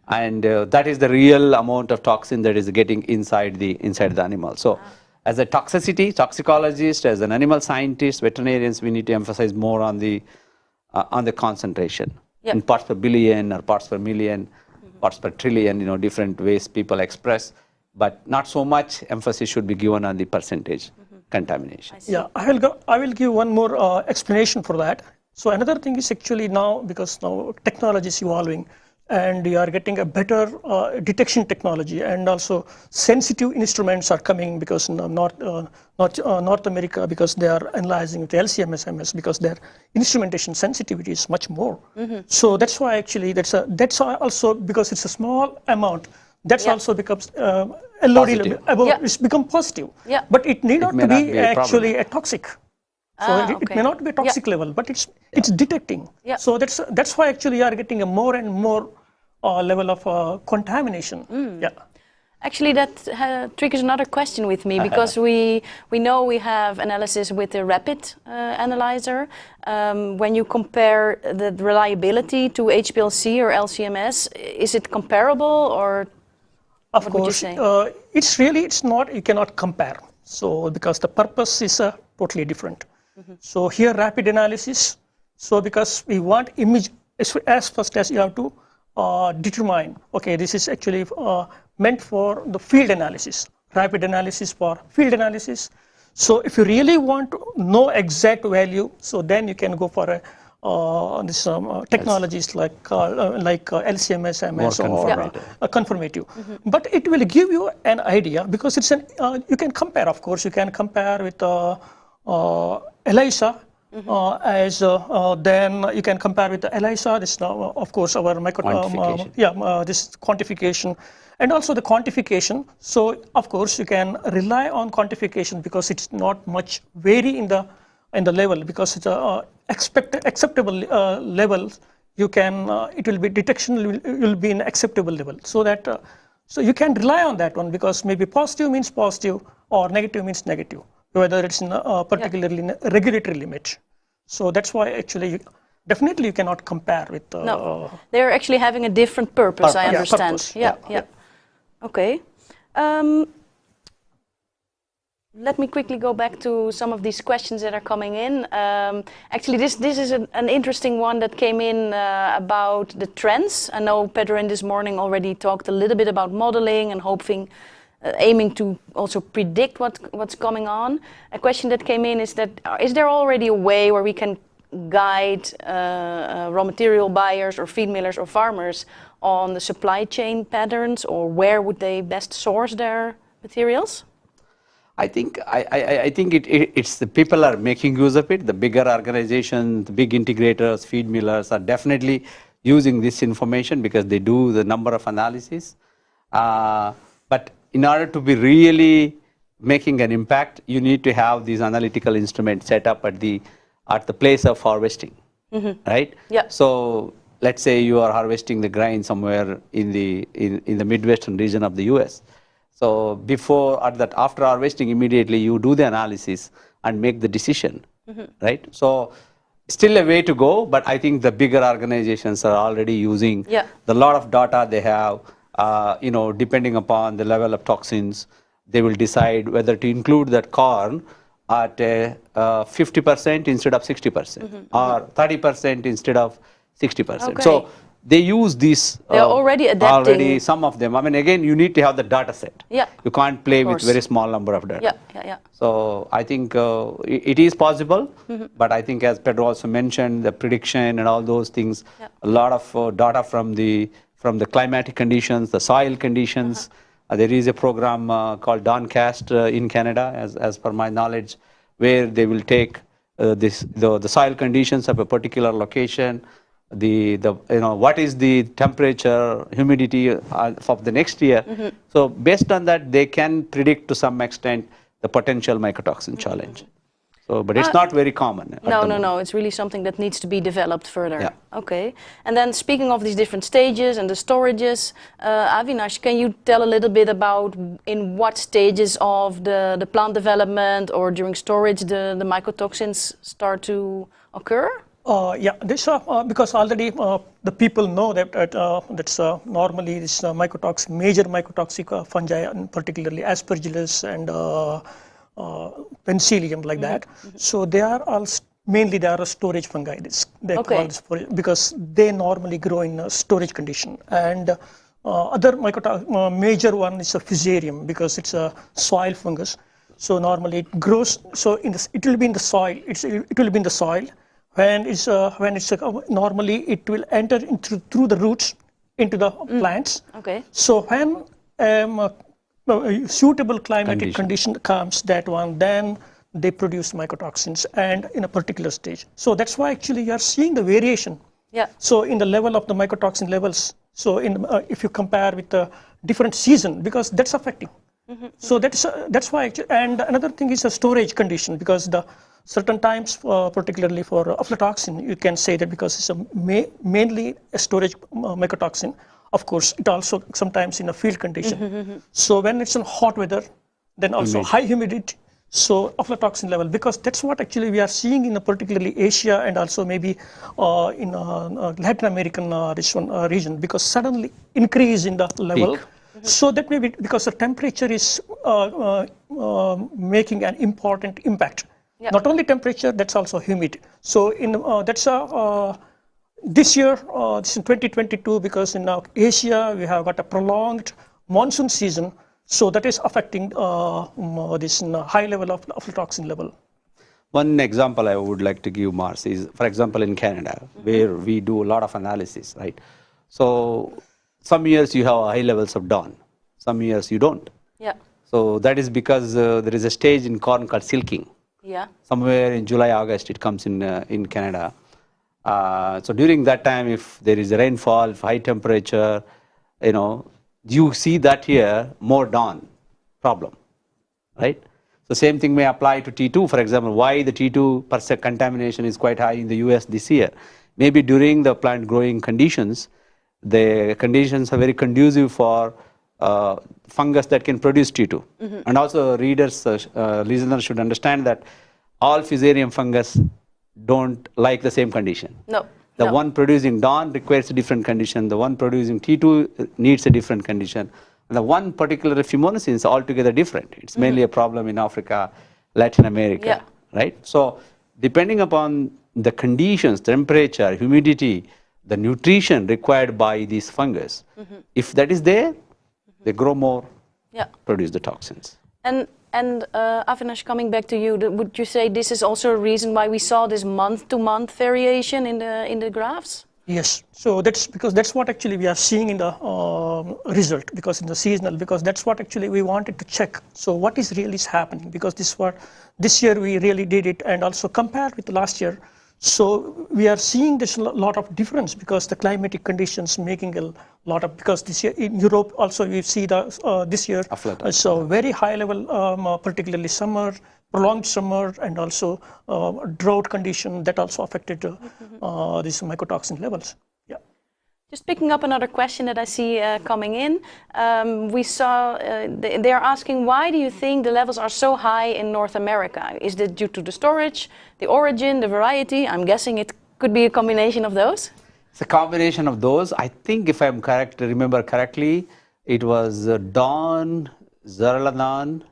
and that is the real amount of toxin that is getting inside the animal. So as a toxicologist, as an animal scientist, veterinarians, we need to emphasize more on the concentration in parts per billion or parts per million, parts per trillion, different ways people express, but not so much emphasis should be given on the percentage contamination. Yeah, I will give one more explanation for that. So another thing is actually now, because now technology is evolving and we are getting a better detection technology, and also sensitive instruments are coming because North America, because they are analyzing with LC-MS, because their instrumentation sensitivity is much more. So that's why actually that's also because it's a small amount. That's also becomes LOD Positive. it's become positive. Yeah. But it need not may to not be be a actually a toxic. So it okay. may not be a toxic level, but it's detecting. Yeah. So that's why actually you are getting a more and more level of contamination. Yeah. Actually, that triggers another question with me because we know we have analysis with the rapid analyzer. When you compare the reliability to HPLC or LCMS, is it comparable or? Of What would you course, say? it's not, you cannot compare. So because the purpose is totally different. So here rapid analysis, so because we want image, as first as you have to determine, okay, this is actually meant for the field analysis, rapid analysis for field analysis. So if you really want to know exact value, so then you can go for this technologies like LCMS, MS, or confirmative. But it will give you an idea because it's you can compare. Of course, you can compare with ELISA. Then you can compare with the ELISA. This now, of course, our quantification. this quantification, and also the quantification. So of course you can rely on quantification because it's not much vary in the level, because it's a acceptable level. You can it will be detection will be in acceptable level, so that so you can rely on that one, because maybe positive means positive or negative means negative, whether it's in a particularly regulatory limit. So that's why actually definitely you cannot compare with. No, they're actually having a different purpose. I understand. Purpose. Yeah. Okay. Let me quickly go back to some of these questions that are coming in. Actually, this is an interesting one that came in about the trends. I know Pedro this morning already talked a little bit about modeling and aiming to also predict what's going on. A question that came in is that is there already a way where we can guide raw material buyers or feed millers or farmers on the supply chain patterns, or where would they best source their materials? I think it's the people are making use of it. The bigger organizations, the big integrators, feed millers are definitely using this information because they do the number of analyses. But in order to be really making an impact, you need to have these analytical instruments set up at the place of harvesting, right? Yeah. So let's say you are harvesting the grain somewhere in the Midwestern region of the U.S. So after harvesting, immediately you do the analysis and make the decision, right? So still a way to go, but I think the bigger organizations are already using the lot of data they have. Depending upon the level of toxins, they will decide whether to include that corn at 50% instead of 60%, or 30% instead of 60%. Okay. So they use these. They're already adapting. Already, some of them. I mean, again, you need to have the data set. Yeah. You can't play with very small number of data. Yeah. So I think it is possible, but I think, as Pedro also mentioned, the prediction and all those things, a lot of data from the climatic conditions, the soil conditions. There is a program called Downcast in Canada, as per my knowledge, where they will take the soil conditions of a particular location, what is the temperature, humidity of the next year. So based on that, they can predict to some extent the potential mycotoxin challenge. So, but it's not very common. No. It's really something that needs to be developed further. Yeah. Okay. And then speaking of these different stages and the storages, Avinash, can you tell a little bit about in what stages of the plant development or during storage the mycotoxins start to occur? This because already the people know that that's normally this major mycotoxic fungi, particularly Aspergillus and Penicillium, like that. So they are all mainly they are a storage fungi. They call this because they normally grow in a storage condition. And other major one is a Fusarium, because it's a soil fungus. So normally it grows. So it will be in the soil. It will be in the soil. When it's normally it will enter through the roots into the plants. Okay. So when suitable climatic condition comes, then they produce mycotoxins, and in a particular stage. So that's why actually you are seeing the variation. Yeah. So in the level of the mycotoxin levels, so if you compare with the different season, because that's affecting. So that's why. And another thing is a storage condition, because the certain times, particularly for aflatoxin, you can say that because it's mainly a storage mycotoxin. Of course, it also sometimes in a field condition. So when it's in hot weather, then also high humidity, so aflatoxin level, because that's what actually we are seeing in particularly Asia and also maybe in Latin American region, because suddenly increase in the level. Peak. So that may be because the temperature is making an important impact. Yep. Not only temperature, that's also humidity. So in that's this year, this in 2022, because in Asia we have got a prolonged monsoon season, so that is affecting this high level of aflatoxin level. One example I would like to give, Mars, is, for example, in Canada, where we do a lot of analysis, right? So some years you have high levels of dawn, some years you don't. Yeah. So that is because there is a stage in corn called silking. Yeah. Somewhere in July, August, it comes in Canada. So during that time, if there is rainfall, high temperature, you see that here more dawn problem, right? So same thing may apply to T2, for example. Why the T2% contamination is quite high in the US this year? Maybe during the plant growing conditions, the conditions are very conducive for fungus that can produce T2. And also readers, listeners should understand that all fusarium fungus don't like the same condition. No. The one producing dawn requires a different condition. The one producing T2 needs a different condition. And the one particular fumonisin is altogether different. It's mainly a problem in Africa, Latin America, right? So depending upon the conditions, temperature, humidity, the nutrition required by these fungus, if that is there, they grow more, produce the toxins. And Avinash, coming back to you, would you say this is also a reason why we saw this month-to-month variation in the graphs? Yes, so that's because that's what actually we are seeing in the result, because in the seasonal, because that's what actually we wanted to check. So what is really happening, because this year we really did it, and also compared with last year. So we are seeing this lot of difference, because the climatic conditions making a lot of, because this year in Europe also we see the this year so very high level, particularly summer, prolonged summer, and also drought condition that also affected these mycotoxin levels. Yeah. Just picking up another question that I see coming in, we saw they are asking, why do you think the levels are so high in North America? Is it due to the storage, the origin, the variety? I'm guessing it could be a combination of those. It's a combination of those. I think if I'm correct, remember correctly, it was Dawn, Zeralanon,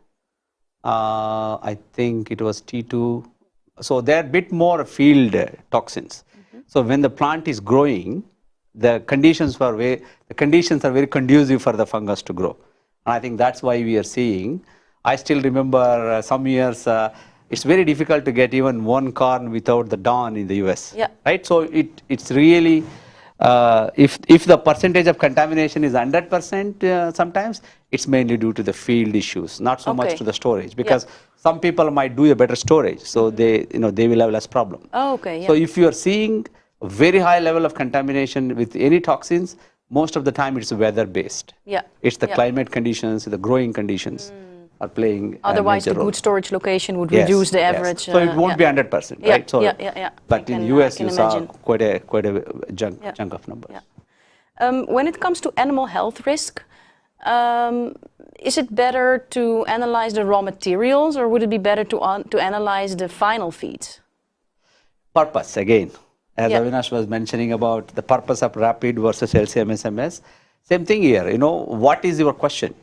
I think it was T2. So they're a bit more field toxins. So when the plant is growing, the conditions are very conducive for the fungus to grow. And I think that's why we are seeing. I still remember some years, it's very difficult to get even one corn without the dawn in the US. Yeah. Right? So it's really, if the percentage of contamination is 100%, sometimes it's mainly due to the field issues, not so much to the storage, because some people might do a better storage, so they will have less problem. Oh, okay. Yeah. So if you are seeing a very high level of contamination with any toxins, most of the time it's weather based. Yeah. It's the climate conditions, the growing conditions are playing. Otherwise, the good storage location would reduce the average. So it won't be 100%, right? So, but in US, you saw quite a chunk of numbers. Yeah. When it comes to animal health risk, is it better to analyze the raw materials, or would it be better to analyze the final feeds? Purpose again. As Avinash was mentioning about the purpose of rapid versus LCMSMS, same thing here. What is your question?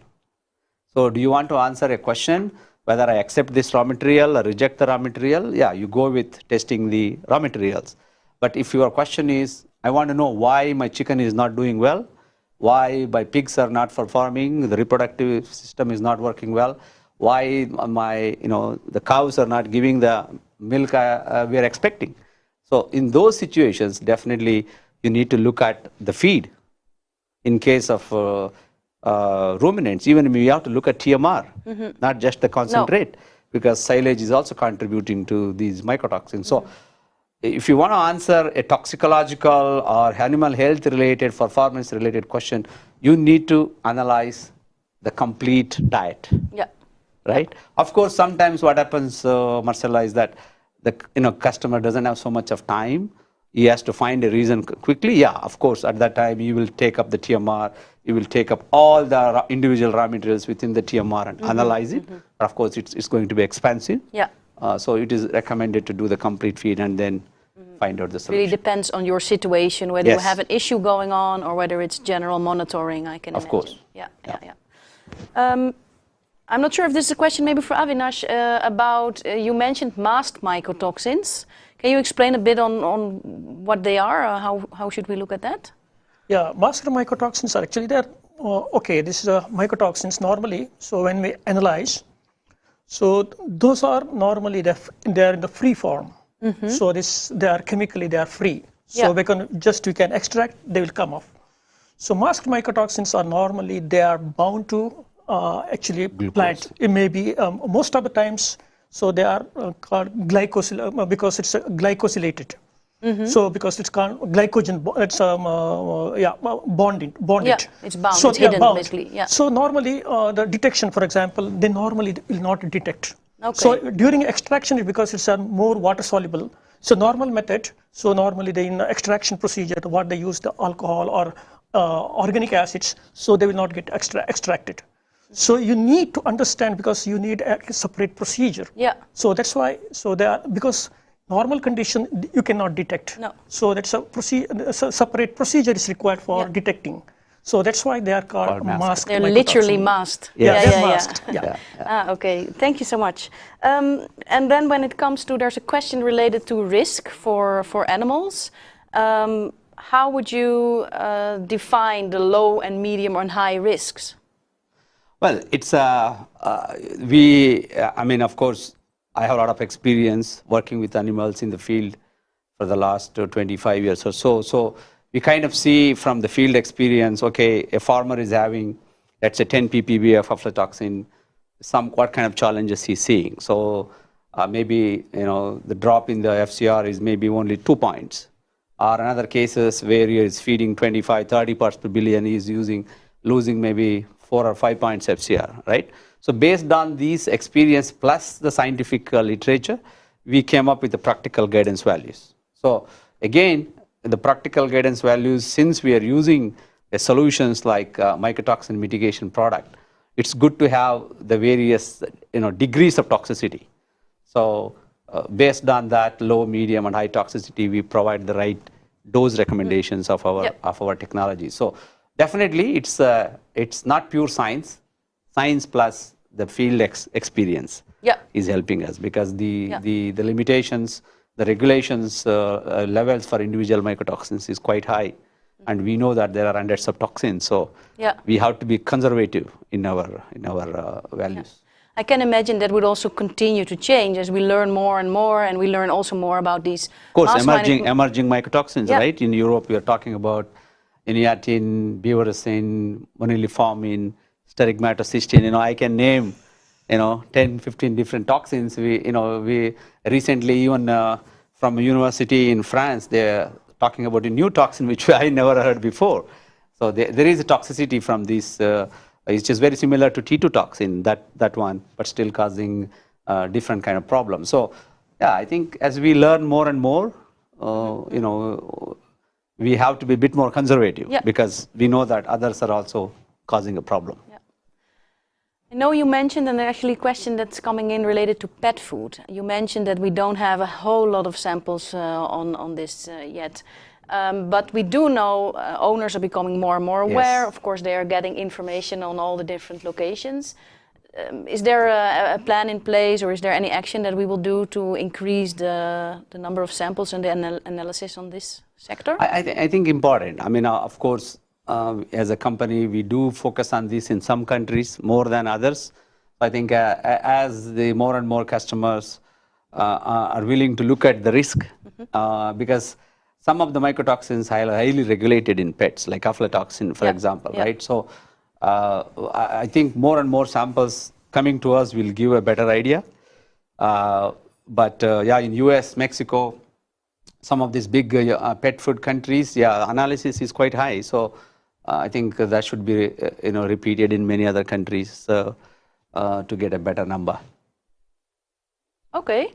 So do you want to answer a question, whether I accept this raw material or reject the raw material? Yeah, you go with testing the raw materials. But if your question is, I want to know why my chicken is not doing well, why my pigs are not performing, the reproductive system is not working well, why the cows are not giving the milk we are expecting. So in those situations, definitely you need to look at the feed. In case of ruminants, even we have to look at TMR, not just the concentrate, because silage is also contributing to these mycotoxins. So if you want to answer a toxicological or animal health related, performance related question, you need to analyze the complete diet. Yeah. Right? Of course, sometimes what happens, Marcella, is that the customer doesn't have so much of time. He has to find a reason quickly. Yeah, of course, at that time, you will take up the TMR, you will take up all the individual raw materials within the TMR and analyze it. But of course, it's going to be expensive. Yeah. So it is recommended to do the complete feed and then find out the solution. Really depends on your situation, whether you Yes. have an issue going on or whether it's general monitoring, I can Of imagine. course. Yeah. I'm not sure if this is a question maybe for Avinash about, you mentioned masked mycotoxins. Can you explain a bit on what they are? How should we look at that? Yeah, masked mycotoxins are actually there. Okay, this is mycotoxins normally. So when we analyze, so those are normally they're in the free form. So they are chemically they are free. So we can extract, they will come off. So masked mycotoxins are normally they are bound to actually plant. It may be most of the times. So they are called glycosyl because it's glycosylated. So because it's called glycogen, it's bonded. Yeah, it's bound. So it's they are hidden bound. basically. Yeah. So normally the detection, for example, they normally will not detect. Okay. So during extraction, because it's more water soluble. So normal method. So normally in extraction procedure, what they use the alcohol or organic acids, so they will not get extracted. So you need to understand because you need a separate procedure. Yeah. So that's why. So they are because normal condition you cannot detect. No. So that's a separate procedure is required for detecting. So that's why they are called masked. They're literally masked. Yes. They're masked. Yeah. Okay, thank you so much. And then when it comes to, there's a question related to risk for animals. How would you define the low and medium and high risks? Well, it's I mean, of course, I have a lot of experience working with animals in the field for the last 25 years or so. So we kind of see from the field experience, okay, a farmer is having, let's say, 10 ppb of aflatoxin, what kind of challenges he's seeing. So maybe, the drop in the FCR is maybe only 2 points. Or in other cases where he is feeding 25, 30 parts per billion, he is losing maybe 4 or 5 points FCR, right? So based on these experience plus the scientific literature, we came up with the practical guidance values. So again, the practical guidance values, since we are using solutions like mycotoxin mitigation product, it's good to have the various degrees of toxicity. So based on that low, medium, and high toxicity, we provide the right dose recommendations of our technology. So definitely, it's not pure science. Science plus the field experience is helping us because the limitations, the regulations levels for individual mycotoxins is quite high, and we know that there are hundreds of toxins. So we have to be conservative in our values. I can imagine that would also continue to change as we learn more and more, and we learn also more about these. Of course, emerging mycotoxins, right? In Europe, we are talking about eniatin, bevoracin, moniliformin, sterigmatocystin. I can name, 10, 15 different toxins. We recently, even from a university in France, they're talking about a new toxin which I never heard before. So there is a toxicity from this. It's just very similar to T2 toxin, that one, but still causing different kind of problems. So yeah, I think as we learn more and more, we have to be a bit more conservative because we know that others are also causing a problem. I know you mentioned, and actually a question that's coming in related to pet food. You mentioned that we don't have a whole lot of samples on this yet. But we do know owners are becoming more and more aware. Of course, they are getting information on all the different locations. Is there a plan in place, or is there any action that we will do to increase the number of samples and the analysis on this sector? I think important. I mean, of course, as a company, we do focus on this in some countries more than others. I think as the more and more customers are willing to look at the risk, because some of the mycotoxins are highly regulated in pets, like aflatoxin, for example, right? So I think more and more samples coming to us will give a better idea. But in US, Mexico, some of these big pet food countries, yeah, analysis is quite high. So I think that should be repeated in many other countries to get a better number. Okay.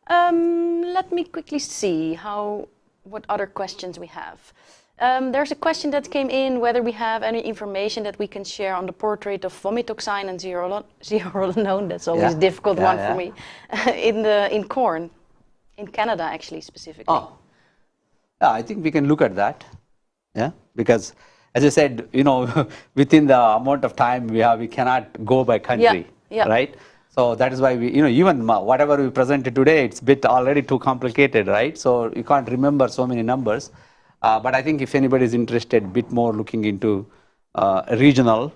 Let me quickly see what other questions we have. There's a question that came in whether we have any information that we can share on the portrait of vomitoxin and zearalenone. That's always a difficult one for me. in corn, in Canada actually specifically. Oh, yeah, I think we can look at that. Yeah, because as I said, within the amount of time we have, we cannot go by country, right? So that is why we, even whatever we presented today, it's a bit already too complicated, right? So you can't remember so many numbers. But I think if anybody is interested, a bit more looking into regional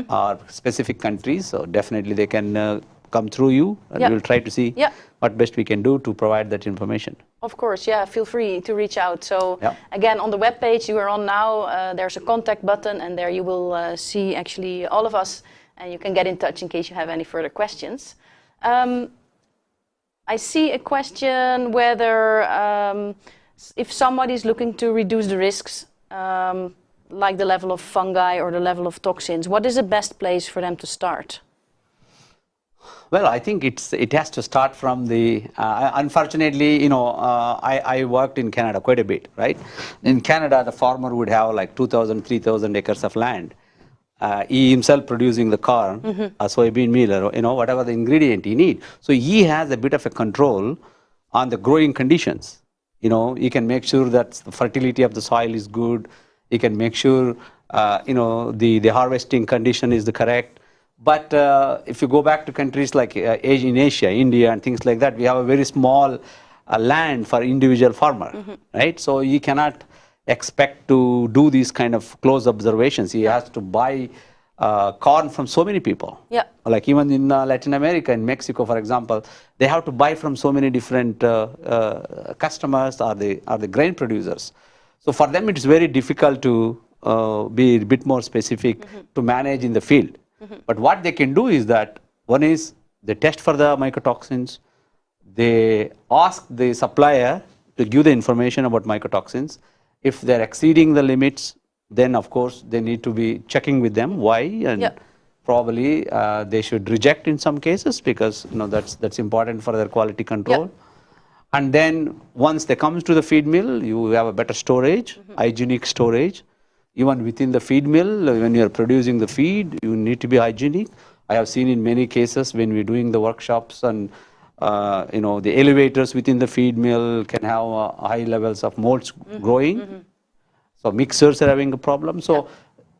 or specific countries, so definitely they can come through you, and we'll try to see what best we can do to provide that information. Of course, yeah, feel free to reach out. So again, on the webpage you are on now, there's a contact button, and there you will see actually all of us, and you can get in touch in case you have any further questions. I see a question whether if somebody is looking to reduce the risks, like the level of fungi or the level of toxins, what is the best place for them to start? Well, I think it has to start from the, unfortunately, I worked in Canada quite a bit, right? In Canada, the farmer would have like 2,000, 3,000 acres of land. He himself producing the corn, soybean meal, or whatever the ingredient he need. So he has a bit of a control on the growing conditions. He can make sure that the fertility of the soil is good. He can make sure, the harvesting condition is the correct. But if you go back to countries like in Asia, India, and things like that, we have a very small land for individual farmer, right? So you cannot expect to do these kind of close observations. He has to buy corn from so many people. Yeah. Like even in Latin America, in Mexico, for example, they have to buy from so many different customers or the grain producers. So for them, it's very difficult to be a bit more specific to manage in the field. But what they can do is that, one is they test for the mycotoxins. They ask the supplier to give the information about mycotoxins. If they're exceeding the limits, then of course they need to be checking with them why, and probably they should reject in some cases, because that's important for their quality control. And then once they come to the feed mill, you have a better storage, hygienic storage. Even within the feed mill, when you're producing the feed, you need to be hygienic. I have seen in many cases when we're doing the workshops, and the elevators within the feed mill can have high levels of molds growing. So mixers are having a problem. So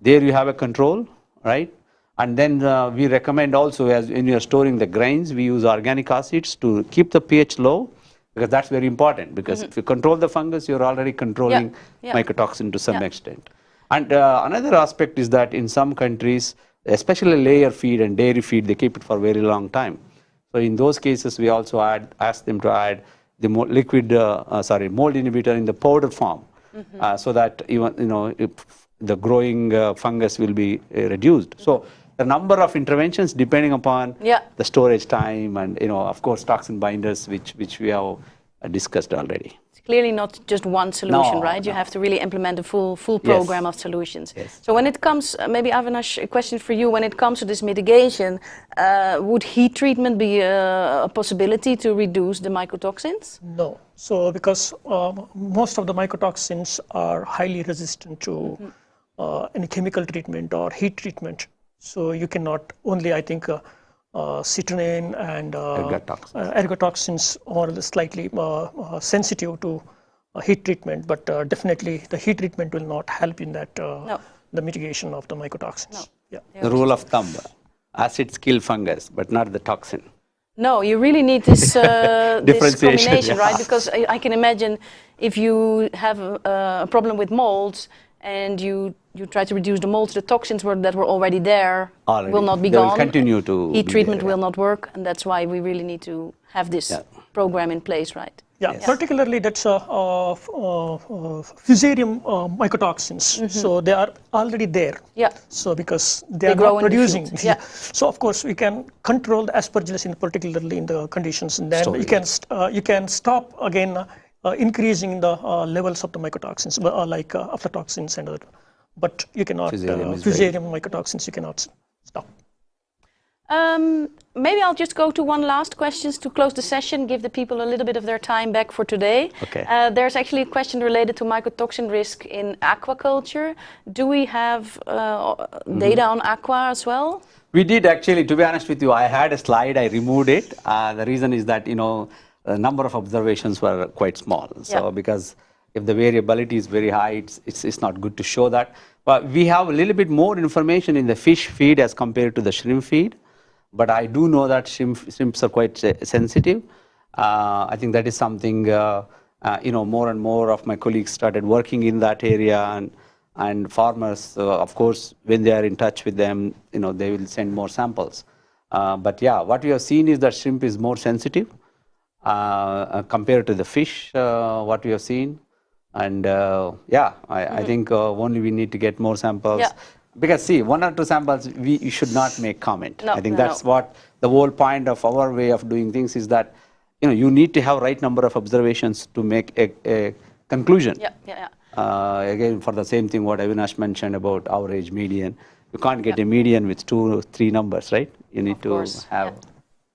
there you have a control, right? And then we recommend also, as when you're storing the grains, we use organic acids to keep the pH low, because that's very important. Because if you control the fungus, you're already controlling mycotoxin to some extent. And another aspect is that in some countries, especially layer feed and dairy feed, they keep it for a very long time. So in those cases, we also ask them to add the mold inhibitor in the powder form, so that even if the growing fungus will be reduced. So the number of interventions depending upon the storage time, and of course toxin binders, which we have discussed already. It's clearly not just one solution, right? You have to really implement a full program of solutions. So when it comes, maybe Avinash, a question for you. When it comes to this mitigation, would heat treatment be a possibility to reduce the mycotoxins? No. So because most of the mycotoxins are highly resistant to any chemical treatment or heat treatment. So you cannot only, I think, citronine and ergotoxins are slightly sensitive to heat treatment, but definitely the heat treatment will not help in that the mitigation of the mycotoxins. The rule of thumb: acids kill fungus, but not the toxin. No, you really need this, this combination, right? Because I can imagine if you have a problem with molds and you try to reduce the molds, the toxins that were already there will not be gone. Will continue to heat treatment will not work, and that's why we really need to have this program in place, right? Particularly that's fusarium mycotoxins. So they are already there. So because they are not producing. So of course we can control the aspergillus particularly in the conditions, and then you can stop again increasing the levels of the mycotoxins, like aflatoxins and other. But you cannot, fusarium mycotoxins, you cannot stop. Maybe I'll just go to one last question to close the session, give the people a little bit of their time back for today. Okay. There's actually a question related to mycotoxin risk in aquaculture. Do we have data on aqua as well? We did actually, to be honest with you, I had a slide, I removed it. The reason is that, you know, the number of observations were quite small. So because if the variability is very high, it's not good to show that. But we have a little bit more information in the fish feed as compared to the shrimp feed. But I do know that shrimps are quite sensitive. I think that is something, you know, more and more of my colleagues started working in that area, and farmers, of course, when they are in touch with them, you know, they will send more samples. But yeah, what we have seen is that shrimp is more sensitive compared to the fish, what we have seen. And yeah, I think only we need to get more samples. Yeah. Because see, 1 or 2 samples, you should not make comment. No, I think that's what the whole point of our way of doing things is that, you know, you need to have right number of observations to make a conclusion. Again, for the same thing what Avinash mentioned about average, median, you can't get a median with 2 or 3 numbers, right? You need to have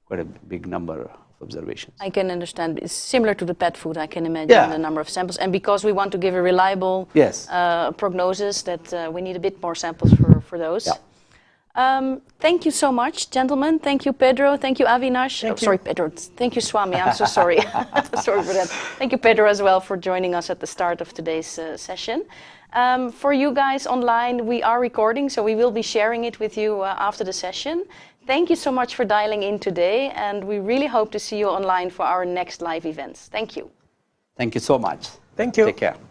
quite a big number of observations. I can understand. It's similar to the pet food, I can imagine, the number of samples. And because we want to give a reliable prognosis, that we need a bit more samples for those. Thank you so much, gentlemen. Thank you, Pedro. Thank you, Avinash. Sorry, Pedro. Thank you, Swami. I'm so sorry. Sorry for that. Thank you, Pedro, as well, for joining us at the start of today's session. For you guys online, we are recording, so we will be sharing it with you after the session. Thank you so much for dialing in today, and we really hope to see you online for our next live events. Thank you. Thank you so much. Thank you. Take care.